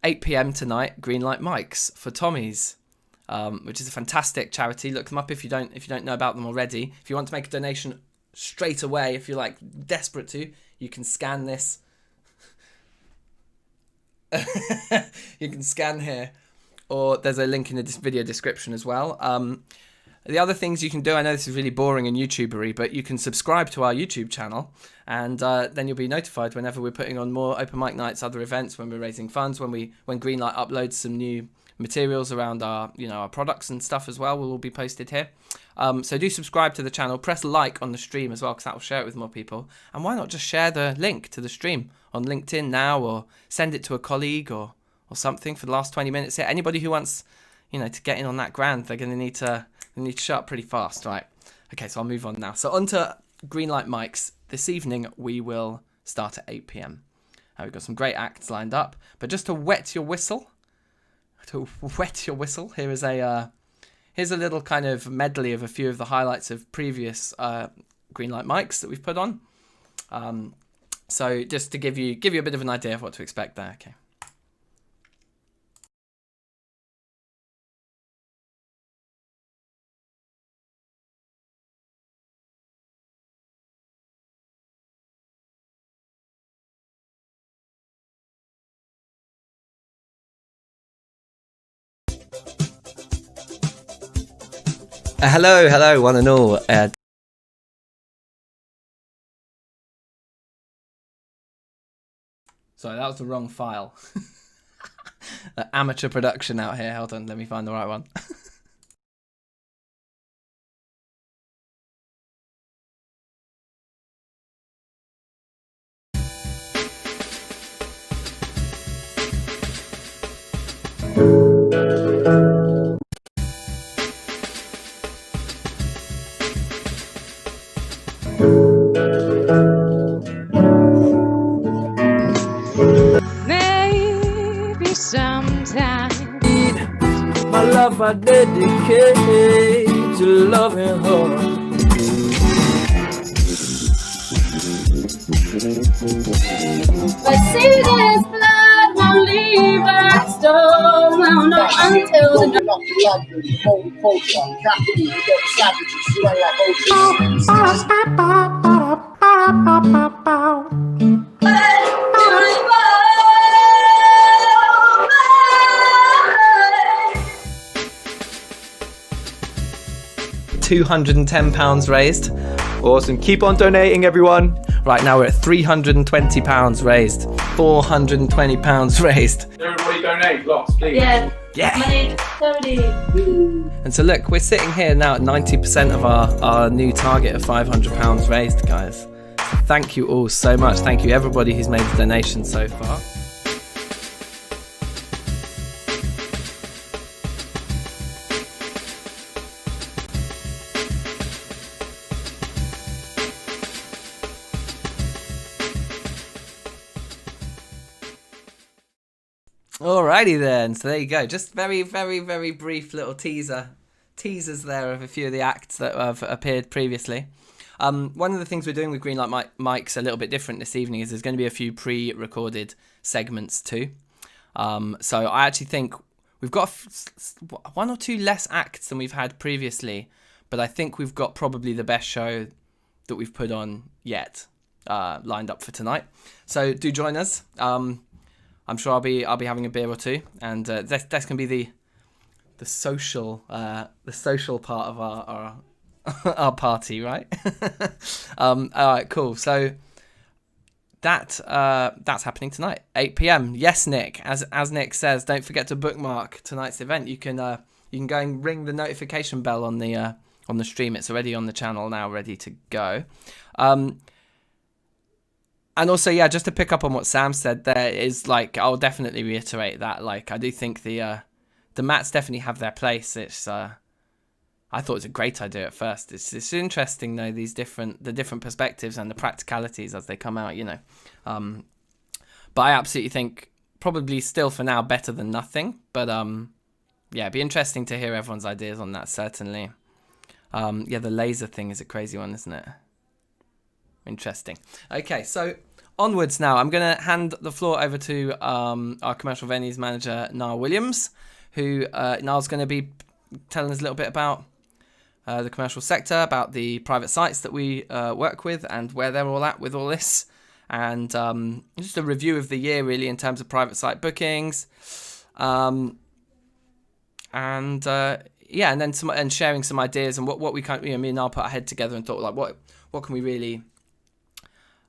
8 p.m. tonight, Greenlight Mics for Tommy's, which is a fantastic charity. Look them up if you don't know about them already. If you want to make a donation straight away, if you're like desperate to, you can scan this. You can scan here, or there's a link in the video description as well. The other things you can do, I know this is really boring and YouTubery, but you can subscribe to our YouTube channel, and then you'll be notified whenever we're putting on more open mic nights, other events, when we're raising funds, when Greenlight uploads some new materials around our, you know, our products and stuff as well, will all be posted here. So do subscribe to the channel, press like on the stream as well, because that will share it with more people. And why not just share the link to the stream on LinkedIn now, or send it to a colleague or something for the last 20 minutes here. Anybody who wants, you know, to get in on that grand, they're going to need to shut up pretty fast, right? Okay, so I'll move on now. So on to Greenlight Mics. This evening we will start at 8 p.m. We've got some great acts lined up, but just to wet your whistle, here's a little kind of medley of a few of the highlights of previous Greenlight Mics that we've put on. So just to give you a bit of an idea of what to expect there. Okay. Hello, one and all. Sorry, that was the wrong file. Amateur production out here. Hold on, let me find the right one. Maybe sometime my love I dedicate to loving her. But see this blood won't leave us alone until the £210 raised. Awesome. Keep on donating, everyone. Right now we're at £320 raised. £420 raised. Everybody donate, lots, please. yeah. Yeah. Money, And so look, we're sitting here now at 90% of our new target of £500 raised, guys. So thank you all so much. Thank you everybody who's made the donation so far. Alrighty then, so there you go. Just very, very, very brief little teasers there of a few of the acts that have appeared previously. One of the things we're doing with Greenlight Mike's a little bit different this evening is there's going to be a few pre-recorded segments too. So I actually think we've got one or two less acts than we've had previously, but I think we've got probably the best show that we've put on yet lined up for tonight. So do join us. I'm sure I'll be having a beer or two, and that's gonna be the social part of our party, right? All right, cool. So that's happening tonight, 8 p.m. Yes, Nick. As Nick says, don't forget to bookmark tonight's event. You can go and ring the notification bell on the stream. It's already on the channel now, ready to go. And also, yeah, just to pick up on what Sam said, there is I'll definitely reiterate that. I do think the mats definitely have their place. It's I thought it was a great idea at first. It's interesting though, the different perspectives and the practicalities as they come out, you know. But I absolutely think probably still for now better than nothing. But yeah, it'd be interesting to hear everyone's ideas on that, certainly. Yeah, the laser thing is a crazy one, isn't it? Interesting. Okay, so onwards now. I'm going to hand the floor over to our commercial venues manager, Niall Williams, who Niall's going to be telling us a little bit about the commercial sector, about the private sites that we work with and where they're all at with all this, and just a review of the year really in terms of private site bookings, and yeah, and then sharing some ideas and what we kind of, me and Niall put our head together and thought what can we really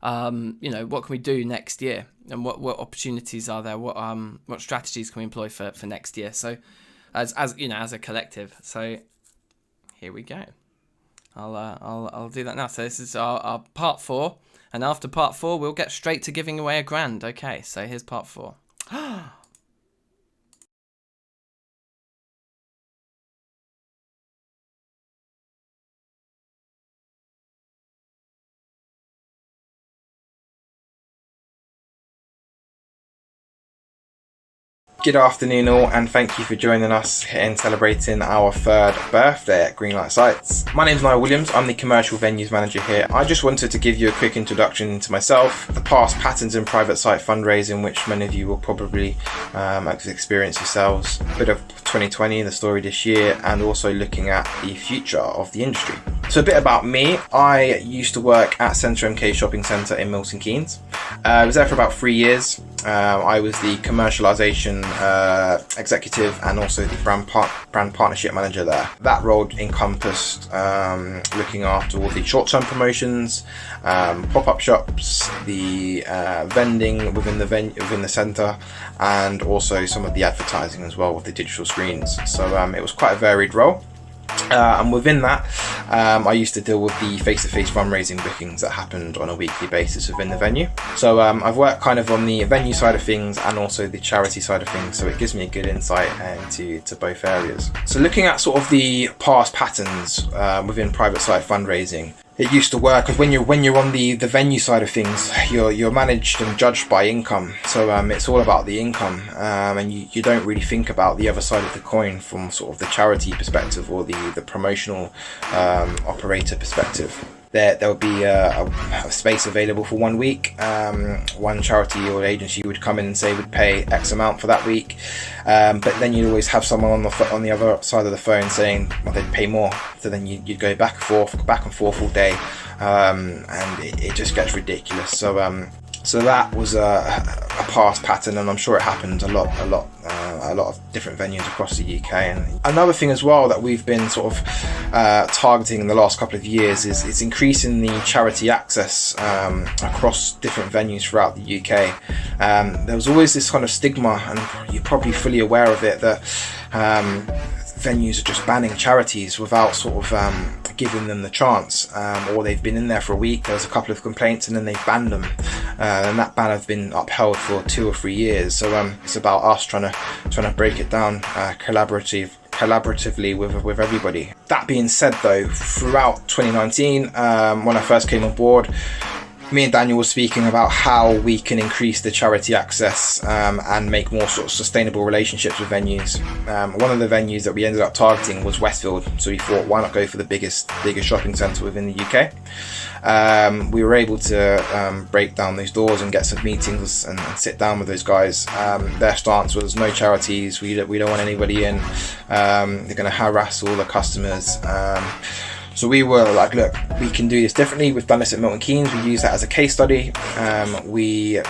what can we do next year, and what opportunities are there, what strategies can we employ for next year, so as you know, as a collective. So here we go. I'll do that now. So this is our part 4, and after part 4 we'll get straight to giving away £1,000. Okay, so here's part 4. Good afternoon all, and thank you for joining us in celebrating our 3rd birthday at Greenlight Sites. My name's Niall Williams, I'm the commercial venues manager here. I just wanted to give you a quick introduction to myself, the past patterns in private site fundraising, which many of you will probably experience yourselves, a bit of 2020, the story this year, and also looking at the future of the industry. So a bit about me. I used to work at Centre MK Shopping Centre in Milton Keynes. I was there for about 3 years. I was the commercialisation executive and also the brand partnership manager there. That role encompassed looking after all the short-term promotions, pop-up shops, the vending within the centre, and also some of the advertising as well with the digital screens. So it was quite a varied role. And within that, I used to deal with the face-to-face fundraising bookings that happened on a weekly basis within the venue. So I've worked kind of on the venue side of things and also the charity side of things, so it gives me a good insight into both areas. So looking at sort of the past patterns within private site fundraising, it used to work because when you're on the venue side of things, you're managed and judged by income. So it's all about the income, and you don't really think about the other side of the coin from sort of the charity perspective or the promotional operator perspective. there would be a space available for 1 week. One charity or agency would come in and say would pay X amount for that week, but then you'd always have someone on the other side of the phone saying, well, they'd pay more. So then you'd go back and forth all day, and it just gets ridiculous. So that was a past pattern, and I'm sure it happened a lot of different venues across the UK. And another thing as well that we've been sort of targeting in the last couple of years is it's increasing the charity access across different venues throughout the UK. There was always this kind of stigma, and you're probably fully aware of it, that venues are just banning charities without sort of giving them the chance, or they've been in there for a week, there was a couple of complaints, and then they've banned them, and that ban has been upheld for 2 or 3 years. So it's about us trying to break it down collaboratively with everybody. That being said though, throughout 2019, when I first came on board, me and Daniel were speaking about how we can increase the charity access and make more sort of sustainable relationships with venues. One of the venues that we ended up targeting was Westfield, so we thought, why not go for the biggest shopping centre within the UK. We were able to break down those doors and get some meetings and sit down with those guys. Their stance was no charities, we don't want anybody in, they're going to harass all the customers. So we were like, look, we can do this differently. We've done this at Milton Keynes. We use that as a case study. We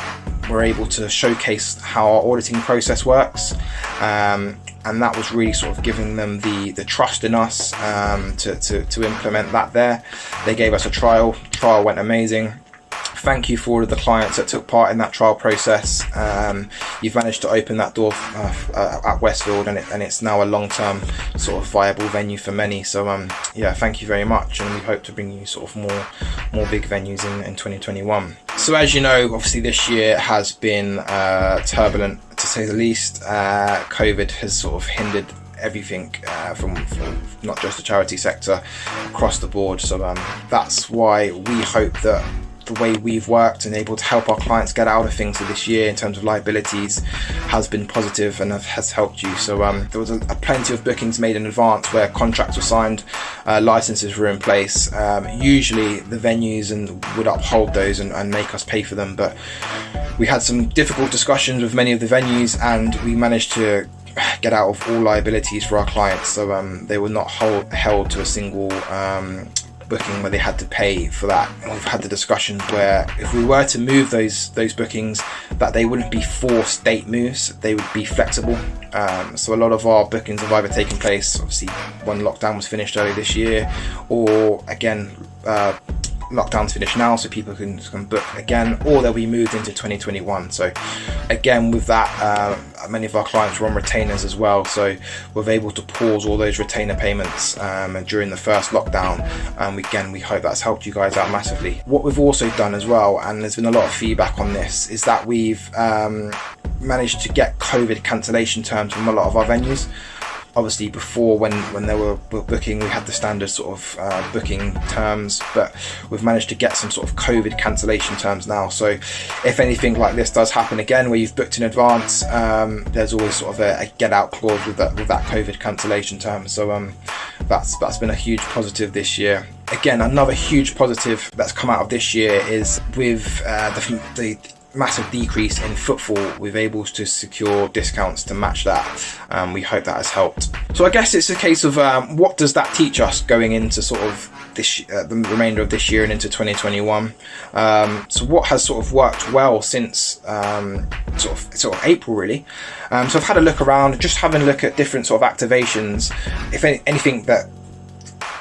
were able to showcase how our auditing process works. And that was really sort of giving them the trust in us to implement that there. They gave us a trial. The trial went amazing. Thank you for all of the clients that took part in that trial process. You've managed to open that door at Westfield, and it's now a long-term sort of viable venue for many. So yeah, thank you very much, and we hope to bring you sort of more big venues in 2021. So as you know, obviously this year has been turbulent to say the least. COVID has sort of hindered everything from not just the charity sector, across the board. So that's why we hope that the way we've worked and able to help our clients get out of things for this year in terms of liabilities has been positive and has helped you. So there was a plenty of bookings made in advance where contracts were signed, licenses were in place. Usually the venues would uphold those and make us pay for them, but we had some difficult discussions with many of the venues, and we managed to get out of all liabilities for our clients. So they were not held to a single booking where they had to pay for that. We've had the discussions where if we were to move those bookings, that they wouldn't be forced date moves, they would be flexible. So a lot of our bookings have either taken place, obviously when lockdown was finished early this year, or again lockdown's finished now, so people can book again, or they'll be moved into 2021. So again, with that, many of our clients were on retainers as well, so we're able to pause all those retainer payments during the first lockdown, and again, we hope that's helped you guys out massively. What we've also done as well, and there's been a lot of feedback on this, is that we've managed to get COVID cancellation terms from a lot of our venues. Obviously before, when they were booking, we had the standard sort of booking terms, but we've managed to get some sort of COVID cancellation terms now. So if anything like this does happen again, where you've booked in advance, there's always sort of a get out clause with that COVID cancellation term. So that's been a huge positive this year. Again, another huge positive that's come out of this year is with the massive decrease in footfall, we've able to secure discounts to match that. We hope that has helped. So I guess it's a case of what does that teach us going into sort of this the remainder of this year and into 2021. So what has sort of worked well since sort of April really. So I've had a look around, just having a look at different sort of activations. If anything that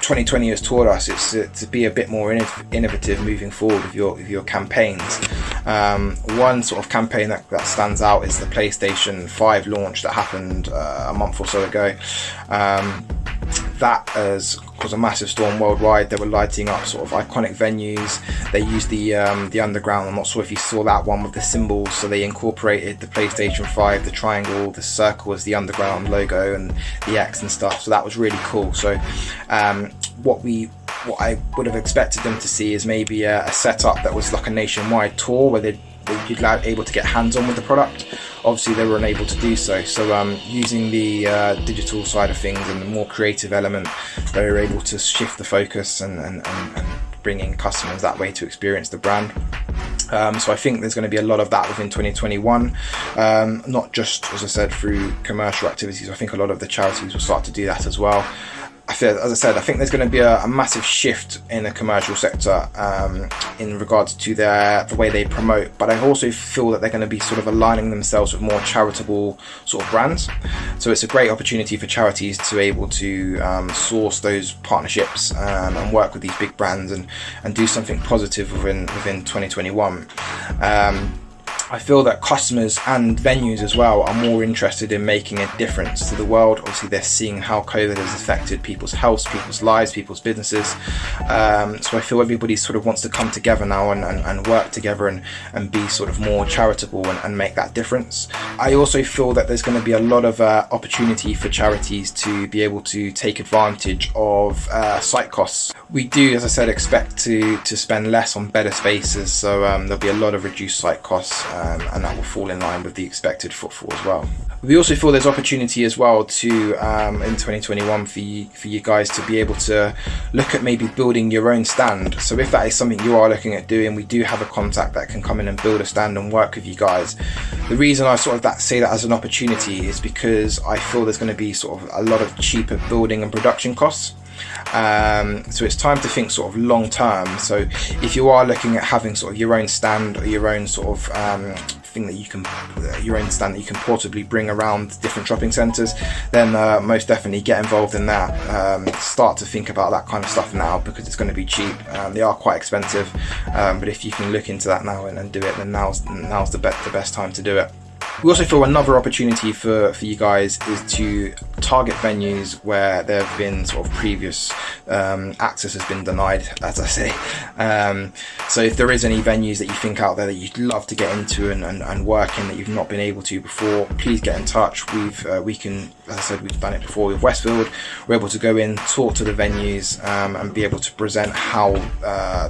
2020 has taught us, it's to be a bit more innovative moving forward with your campaigns. One sort of campaign that stands out is the PlayStation 5 launch that happened a month or so ago. That has caused a massive storm worldwide. They were lighting up sort of iconic venues. They used the underground. I'm not sure if you saw that one with the symbols. So they incorporated the PlayStation 5, the triangle, the circle as the underground logo, and the X and stuff. So that was really cool. So what I would have expected them to see is maybe a setup that was like a nationwide tour where you'd be able to get hands-on with the product. Obviously they were unable to do so, using the digital side of things and the more creative element, they were able to shift the focus and bringing customers that way to experience the brand. So I think there's going to be a lot of that within 2021, not just, as I said, through commercial activities. I think a lot of the charities will start to do that as well. As I said, I think there's going to be a massive shift in the commercial sector in regards to the way they promote, but I also feel that they're going to be sort of aligning themselves with more charitable sort of brands. So it's a great opportunity for charities to be able to source those partnerships and work with these big brands and do something positive within 2021. I feel that customers and venues as well are more interested in making a difference to the world. Obviously, they're seeing how COVID has affected people's health, people's lives, people's businesses. So I feel everybody sort of wants to come together now and work together and be sort of more charitable and make that difference. I also feel that there's going to be a lot of opportunity for charities to be able to take advantage of site costs. We do, as I said, expect to spend less on better spaces, so there'll be a lot of reduced site costs, and that will fall in line with the expected footfall as well. We also feel there's opportunity as well to in 2021 for you guys to be able to look at maybe building your own stand. So if that is something you are looking at doing, we do have a contact that can come in and build a stand and work with you guys. The reason I sort of say that as an opportunity is because I feel there's going to be sort of a lot of cheaper building and production costs. So it's time to think sort of long term. So if you are looking at having sort of your own stand or your own sort of thing that you can your own stand that you can portably bring around different shopping centres, then most definitely get involved in that. Start to think about that kind of stuff now, because it's going to be cheap. They are quite expensive, but if you can look into that now and do it, then now's the best time to do it. We also feel another opportunity for you guys is to target venues where there have been sort of previous access has been denied, as I say. So if there is any venues that you think out there that you'd love to get into and work in that you've not been able to before, please get in touch. We can, as I said, we've done it before with Westfield. We're able to go in, talk to the venues, and be able to present how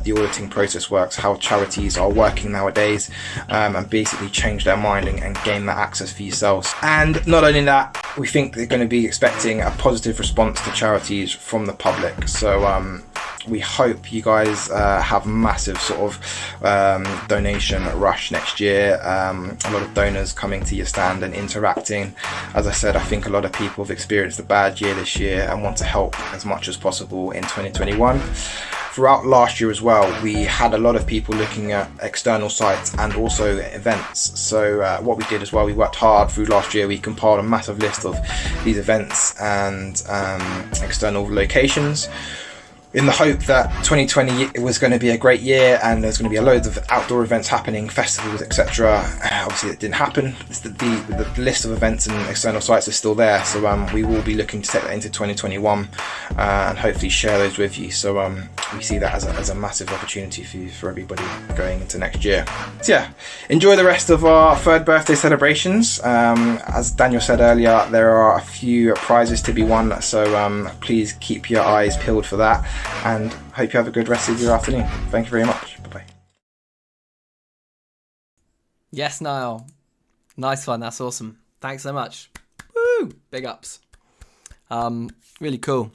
the auditing process works, how charities are working nowadays, and basically change their mind and gain that access for yourselves. And not only that, we think they're going to be expecting a positive response to charities from the public. So we hope you guys have massive sort of donation rush next year. A lot of donors coming to your stand and interacting. As I said, I think a lot of people have experienced a bad year this year and want to help as much as possible in 2021. Throughout last year as well, we had a lot of people looking at external sites and also events. So what we did as well, we worked hard through last year. We compiled a massive list of these events and external locations, in the hope that 2020 was going to be a great year and there's going to be a load of outdoor events happening, festivals, etc. Obviously it didn't happen. The list of events and external sites is still there, so we will be looking to take that into 2021 and hopefully share those with you. So we see that as a massive opportunity for everybody going into next year. So yeah, enjoy the rest of our third birthday celebrations. As Daniel said earlier, there are a few prizes to be won, so please keep your eyes peeled for that. And hope you have a good rest of your afternoon. Thank you very much. Bye-bye. Yes, Niall. Nice one. That's awesome. Thanks so much. Woo! Big ups. Really cool.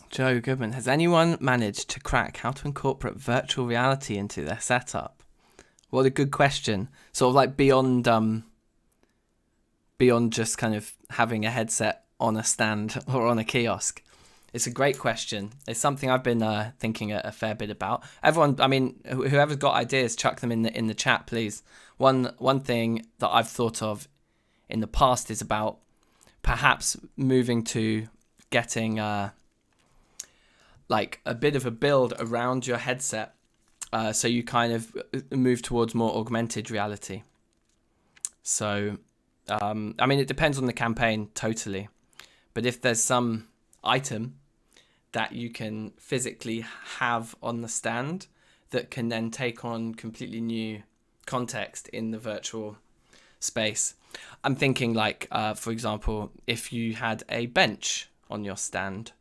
Joe Goodman. Has anyone managed to crack how to incorporate virtual reality into their setup? What a good question. Sort of like beyond just kind of having a headset on a stand or on a kiosk. It's a great question. It's something I've been thinking a fair bit about. Everyone, I mean, whoever's got ideas, chuck them in the chat, please. One thing that I've thought of in the past is about perhaps moving to getting like a bit of a build around your headset, so you kind of move towards more augmented reality. So, I mean, it depends on the campaign totally. But if there's some item that you can physically have on the stand that can then take on completely new context in the virtual space. I'm thinking like, for example, if you had a bench on your stand,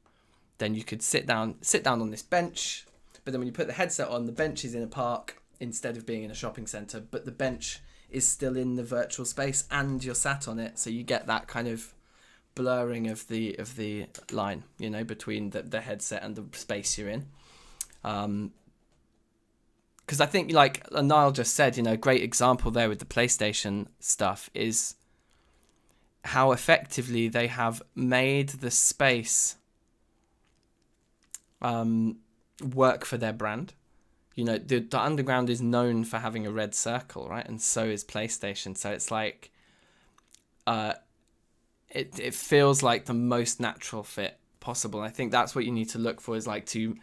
then you could sit down on this bench, but then when you put the headset on, the bench is in a park instead of being in a shopping centre, but the bench is still in the virtual space and you're sat on it, so you get that kind of blurring of the line, you know, between the headset and the space you're in. Because I think, like Niall just said, you know, a great example there with the PlayStation stuff is how effectively they have made the space work for their brand. You know, the Underground is known for having a red circle, right? And so is PlayStation. So it's like, it feels like the most natural fit possible. I think that's what you need to look for, is like to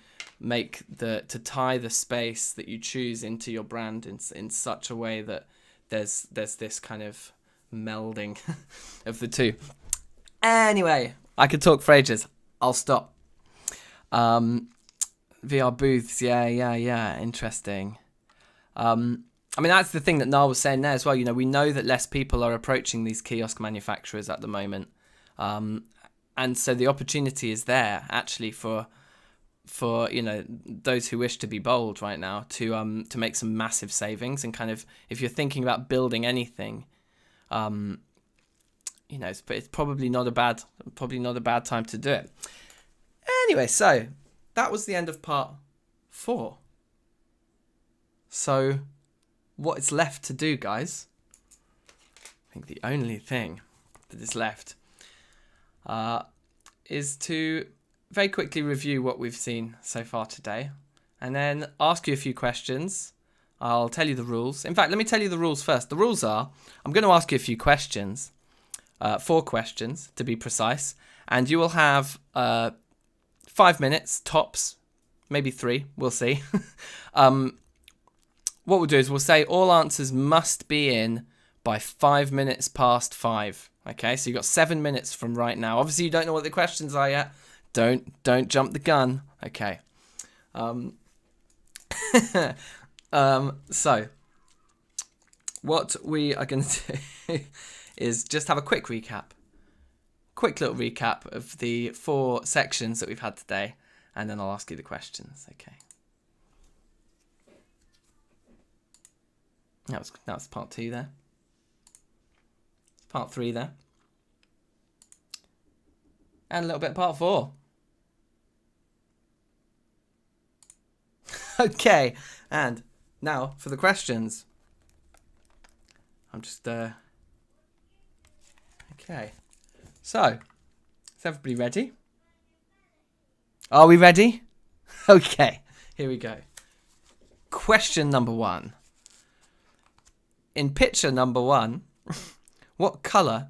tie the space that you choose into your brand in such a way that there's this kind of melding of the two. Anyway, I could talk for ages. I'll stop. VR booths, yeah, interesting. I mean, that's the thing that Niall was saying there as well. You know, we know that less people are approaching these kiosk manufacturers at the moment, and so the opportunity is there actually for you know, those who wish to be bold right now to make some massive savings. And kind of, if you're thinking about building anything, you know, it's probably not a bad time to do it. Anyway, so that was the end of part 4. So what is left to do, guys? I think the only thing that is left is to very quickly review what we've seen so far today, and then ask you a few questions. I'll tell you the rules. In fact, let me tell you the rules first. The rules are, I'm going to ask you a few questions, 4 questions to be precise, and you will have 5 minutes tops, maybe 3, we'll see. What we'll do is we'll say all answers must be in by 5 minutes past 5. Okay, so you've got 7 minutes from right now. Obviously, you don't know what the questions are yet. Don't jump the gun. Okay. So what we are going to do is just have a quick little recap of the 4 sections that we've had today, and then I'll ask you the questions. Okay. That was part 2 there. Part 3 there. And a little bit of part 4. Okay, and now for the questions. I'm just okay. So, is everybody ready? Are we ready? Okay, here we go. Question number 1. In picture number 1, what colour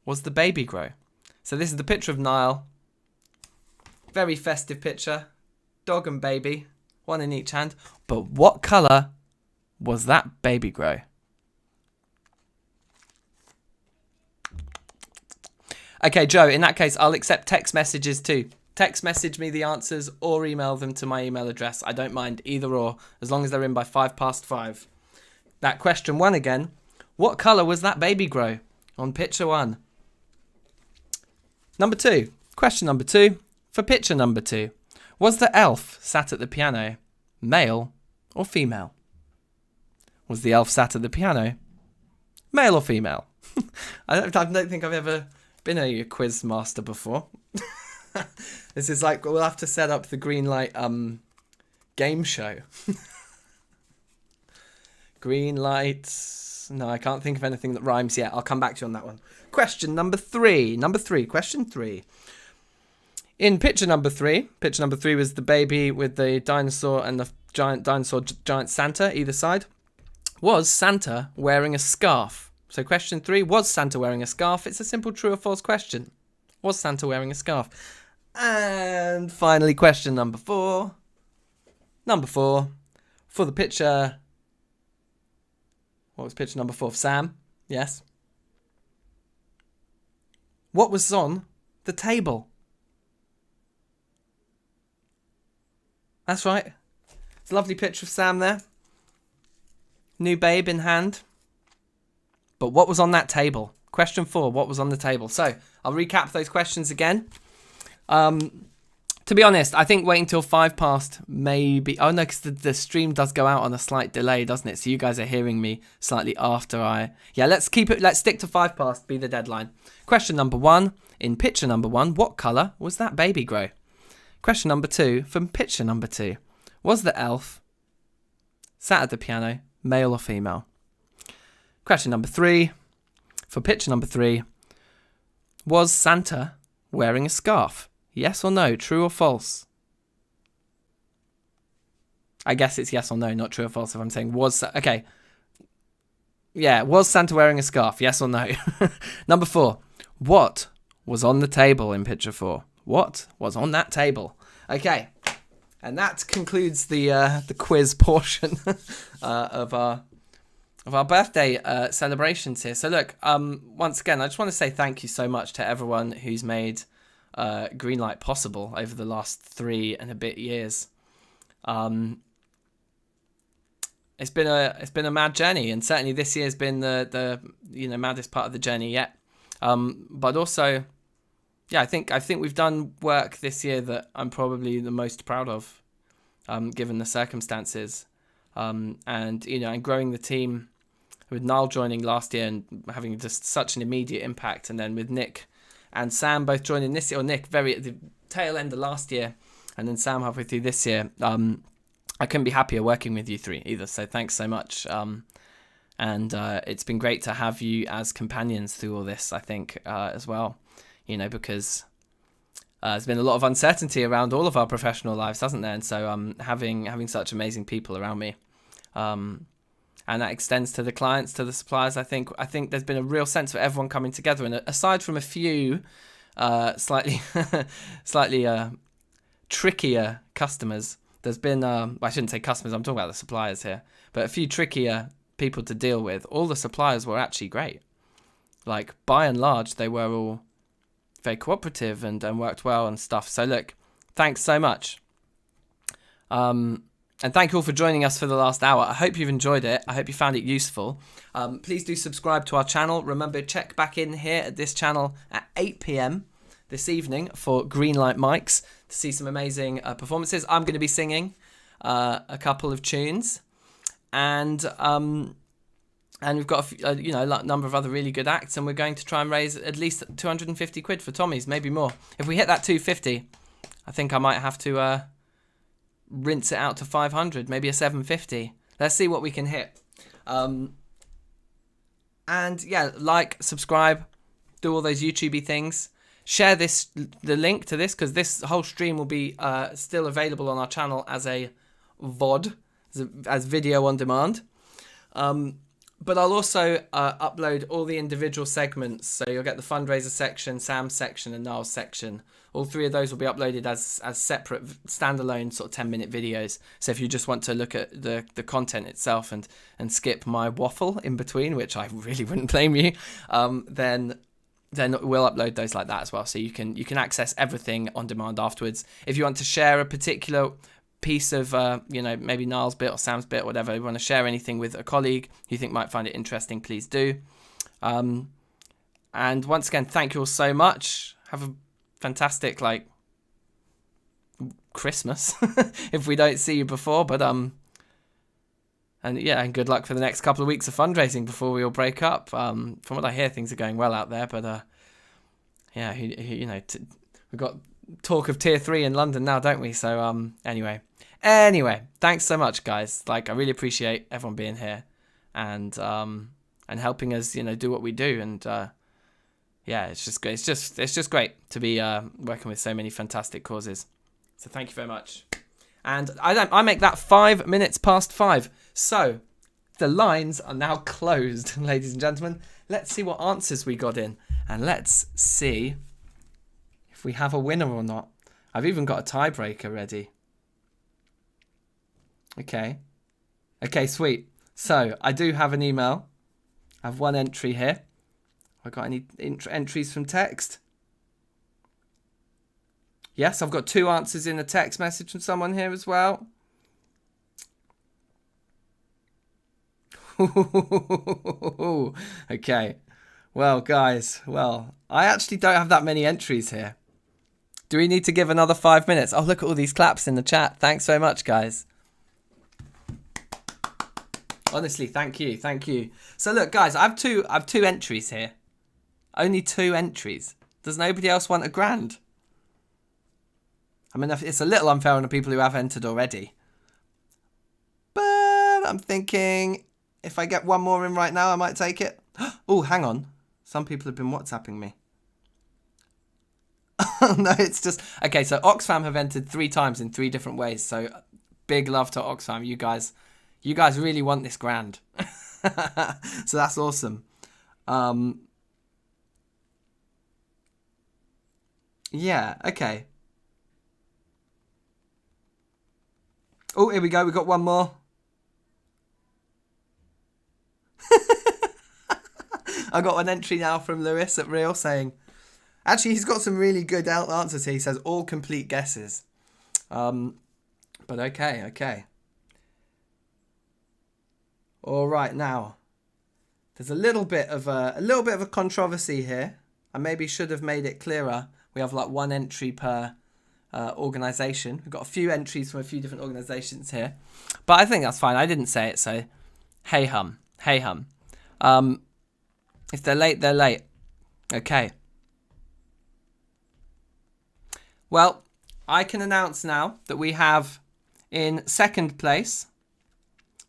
was the baby grow? So this is the picture of Niall. Very festive picture. Dog and baby, one in each hand. But what colour was that baby grow? Okay, Joe, in that case, I'll accept text messages too. Text message me the answers or email them to my email address. I don't mind either or, as long as they're in by 5 past 5. That question 1 again. What colour was that baby grow on picture 1? Number 2. Question number 2. For picture number 2. Was the elf sat at the piano male or female? Was the elf sat at the piano male or female? I don't think I've ever been a quiz master before. This is like, we'll have to set up the Greenlight game show. Greenlight. No, I can't think of anything that rhymes yet. I'll come back to you on that one. Question number 3. Question 3. In picture number 3 was the baby with the dinosaur and the giant Santa either side. Was Santa wearing a scarf? So question 3, was Santa wearing a scarf? It's a simple true or false question. Was Santa wearing a scarf? And finally, question number 4. For the picture... What was picture number 4? Sam? Yes. What was on the table? That's right. It's a lovely picture of Sam there. New babe in hand. But what was on that table? Question 4, what was on the table? So, I'll recap those questions again. To be honest, I think waiting till 5 past maybe... Oh no, because the stream does go out on a slight delay, doesn't it? So you guys are hearing me slightly after I... Yeah, let's stick to 5 past, be the deadline. Question number 1. In picture number 1, what colour was that baby grow? Question number 2, from picture number 2, was the elf sat at the piano, male or female? Question number 3, for picture number 3, was Santa wearing a scarf? Yes or no, true or false? I guess it's yes or no, not true or false if I'm saying was... Okay. Yeah, was Santa wearing a scarf? Yes or no? Number 4, what was on the table in picture 4? What was on that table? Okay. And that concludes the quiz portion of our birthday celebrations here. So look, once again, I just want to say thank you so much to everyone who's made Greenlight possible over the last 3 and a bit years. It's been a mad journey, and certainly this year's been the maddest part of the journey yet. But also, yeah, I think we've done work this year that I'm probably the most proud of, given the circumstances. And growing the team with Niall joining last year and having just such an immediate impact, and then with Nick and Sam both joining this year, or Nick very at the tail end of last year, and then Sam halfway through this year. I couldn't be happier working with you 3 either, so thanks so much. And it's been great to have you as companions through all this, I think, as well. Because there's been a lot of uncertainty around all of our professional lives, hasn't there? And so having such amazing people around me, and that extends to the clients, to the suppliers. I think there's been a real sense of everyone coming together. And aside from a few slightly trickier customers, there's been, I shouldn't say customers, I'm talking about the suppliers here, but a few trickier people to deal with. All the suppliers were actually great. Like, by and large, they were all very cooperative and worked well and stuff. So look, thanks so much. And thank you all for joining us for the last hour. I hope you've enjoyed it. I hope you found it useful. Please do subscribe to our channel. Remember, check back in here at this channel at 8 p.m. this evening for Greenlight Mics to see some amazing performances. I'm going to be singing a couple of tunes, and we've got a number of other really good acts, and we're going to try and raise at least 250 quid for Tommy's, maybe more. If we hit that 250, I think I might have to rinse it out to 500, maybe a 750. Let's see what we can hit. And yeah, like, subscribe, do all those YouTubey things. Share the link to this, because this whole stream will be still available on our channel as a VOD, as video on demand. But I'll also upload all the individual segments. So you'll get the fundraiser section, Sam's section, and Niall's section. All 3 of those will be uploaded as separate, standalone sort of 10-minute videos. So if you just want to look at the content itself and skip my waffle in between, which I really wouldn't blame you, then we'll upload those like that as well. So you can access everything on demand afterwards. If you want to share a particular piece of, maybe Niall's bit or Sam's bit or whatever, you want to share anything with a colleague you think might find it interesting, please do. And once again, thank you all so much. Have a fantastic, Christmas if we don't see you before. But, and good luck for the next couple of weeks of fundraising before we all break up. From what I hear, things are going well out there, but we've got talk of tier 3 in London now, don't we? So anyway, thanks so much, guys. I really appreciate everyone being here and helping us, do what we do. And it's just great. It's just great to be working with so many fantastic causes. So thank you very much. And I make that 5 minutes past 5. So the lines are now closed, ladies and gentlemen. Let's see what answers we got in, and let's see if we have a winner or not. I've even got a tiebreaker ready. Okay, sweet. So I do have an email. I have 1 entry here. Have I got any entries from text? Yes, I've got 2 answers in a text message from someone here as well. Okay. Well, guys, I actually don't have that many entries here. Do we need to give another 5 minutes? Oh, look at all these claps in the chat. Thanks so much, guys. Honestly, thank you. So look, guys, I have two entries here. Only 2 entries. Does nobody else want a grand? I mean, it's a little unfair on the people who have entered already. But I'm thinking if I get one more in right now, I might take it. Oh, hang on. Some people have been WhatsApping me. No, it's just... Okay, so Oxfam have entered 3 times in 3 different ways. So big love to Oxfam. You guys really want this grand. So that's awesome. Yeah, okay. Oh, here we go. We got one more. I got an entry now from Lewis at Real saying... Actually, he's got some really good answers here. He says all complete guesses. But okay. All right, now there's a little bit of a controversy here. I maybe should have made it clearer. We have like 1 entry per organisation. We've got a few entries from a few different organisations here, but I think that's fine. I didn't say it, so hey hum. If they're late, they're late. Okay. Well, I can announce now that we have in 2nd place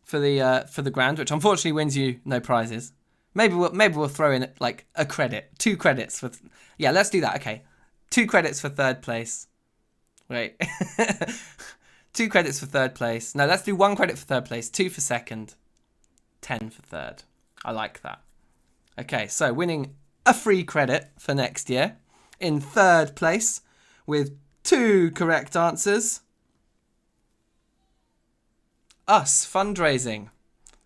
for the grand, which unfortunately wins you no prizes. Maybe we'll throw in like a credit, 2 credits for. Yeah, let's do that. Okay, 2 credits for 3rd place. Wait, 2 credits for 3rd place. No, let's do 1 credit for 3rd place, 2 for 2nd, 10 for 3rd. I like that. Okay, so winning a free credit for next year in 3rd place with 2 correct answers. Us Fundraising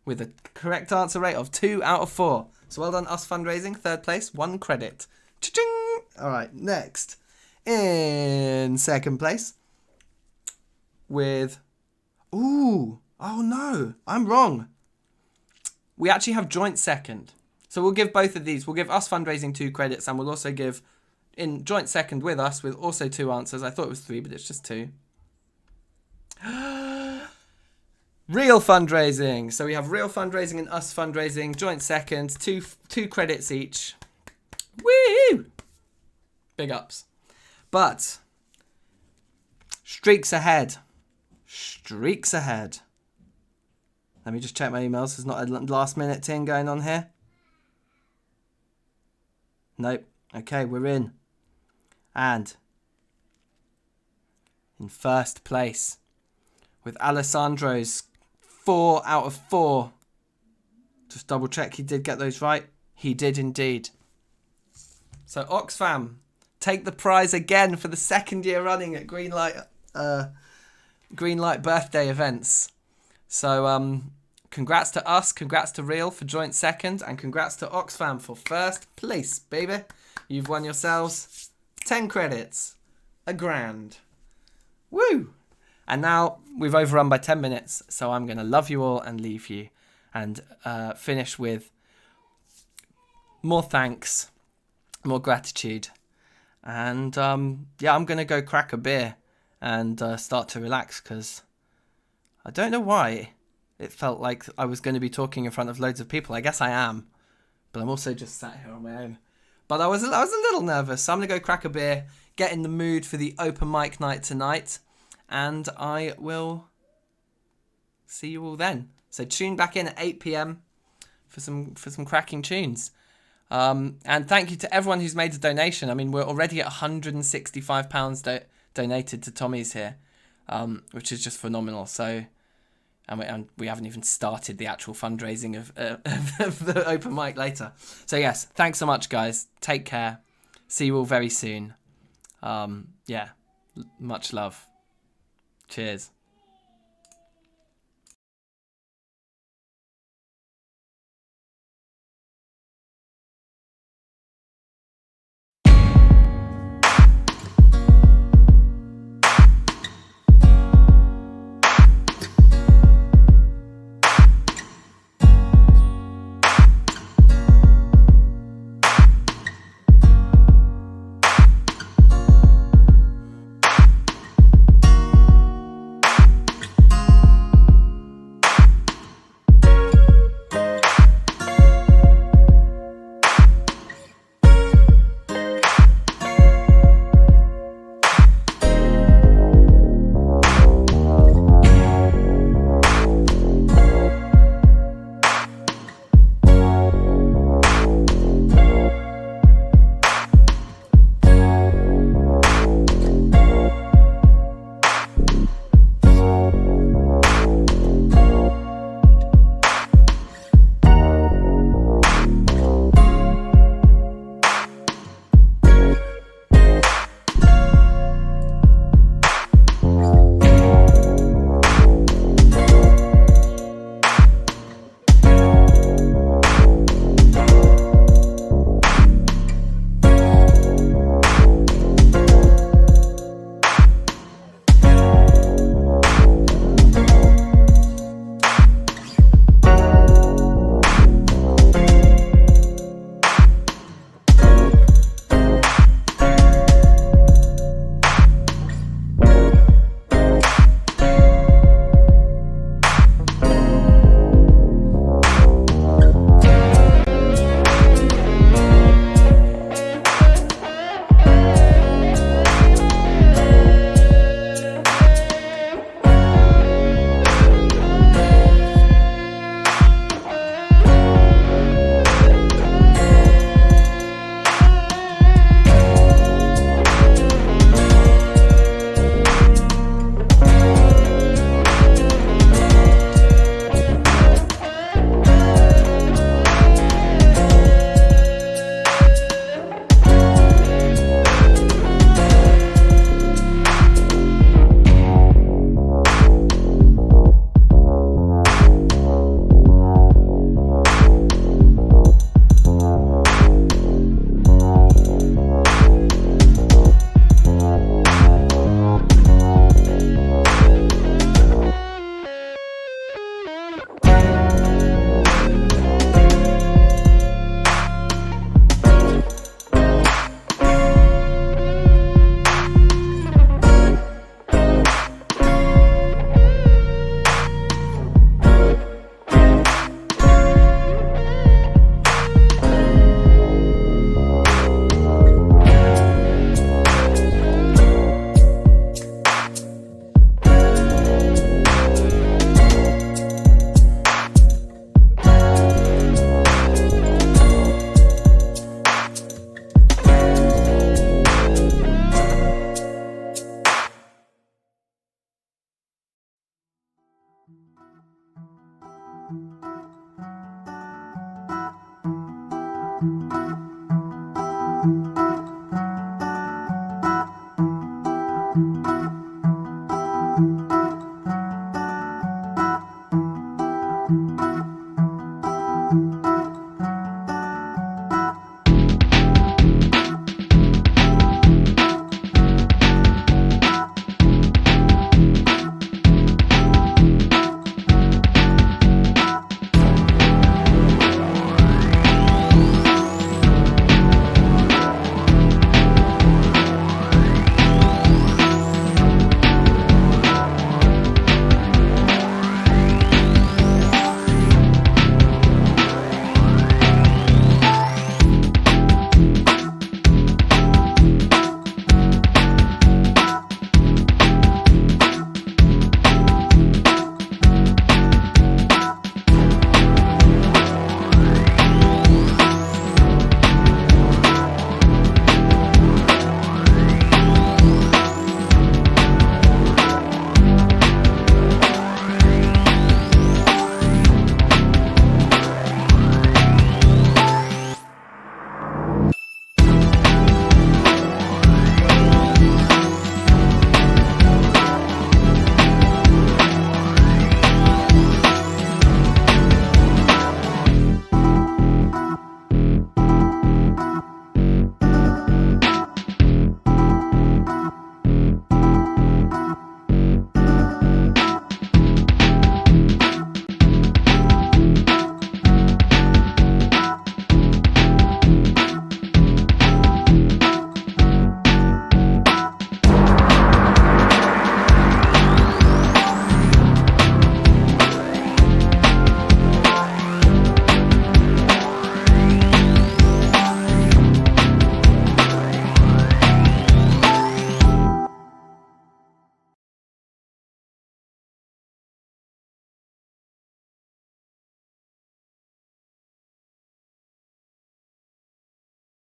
with a correct answer rate of 2 out of 4. So well done, Us Fundraising, 3rd place, 1 credit. Cha-ching! All right, next. In 2nd place with... Ooh, oh no, I'm wrong. We actually have joint 2nd. So we'll give both of these. We'll give Us Fundraising 2 credits, and we'll also give in joint 2nd with us with also 2 answers. I thought it was 3, but it's just 2. Real Fundraising. So we have Real Fundraising and Us Fundraising, joint 2nd, 2 credits each. Woo! Big ups. But streaks ahead. Let me just check my emails. There's not a last minute thing going on here. Nope. Okay, we're in. And in 1st place with Alessandro's 4 out of 4. Just double check he did get those right. He did indeed. So Oxfam take the prize again for the 2nd year running at Greenlight birthday events. So congrats to us, congrats to Real for joint 2nd, and congrats to Oxfam for 1st place, baby. You've won yourselves 10 credits, a grand. Woo! And now we've overrun by 10 minutes, so I'm going to love you all and leave you and finish with more thanks, more gratitude. And yeah, I'm going to go crack a beer and start to relax because I don't know why it felt like I was going to be talking in front of loads of people. I guess I am, but I'm also just sat here on my own. But I was a little nervous, so I'm going to go crack a beer, get in the mood for the open mic night tonight, and I will see you all then. So tune back in at 8 p.m. for some cracking tunes. And thank you to everyone who's made a donation. I mean, we're already at £165 donated to Tommy's here, which is just phenomenal. So, and we haven't even started the actual fundraising of the open mic later. So yes, thanks so much, guys. Take care. See you all very soon. Yeah, much love. Cheers.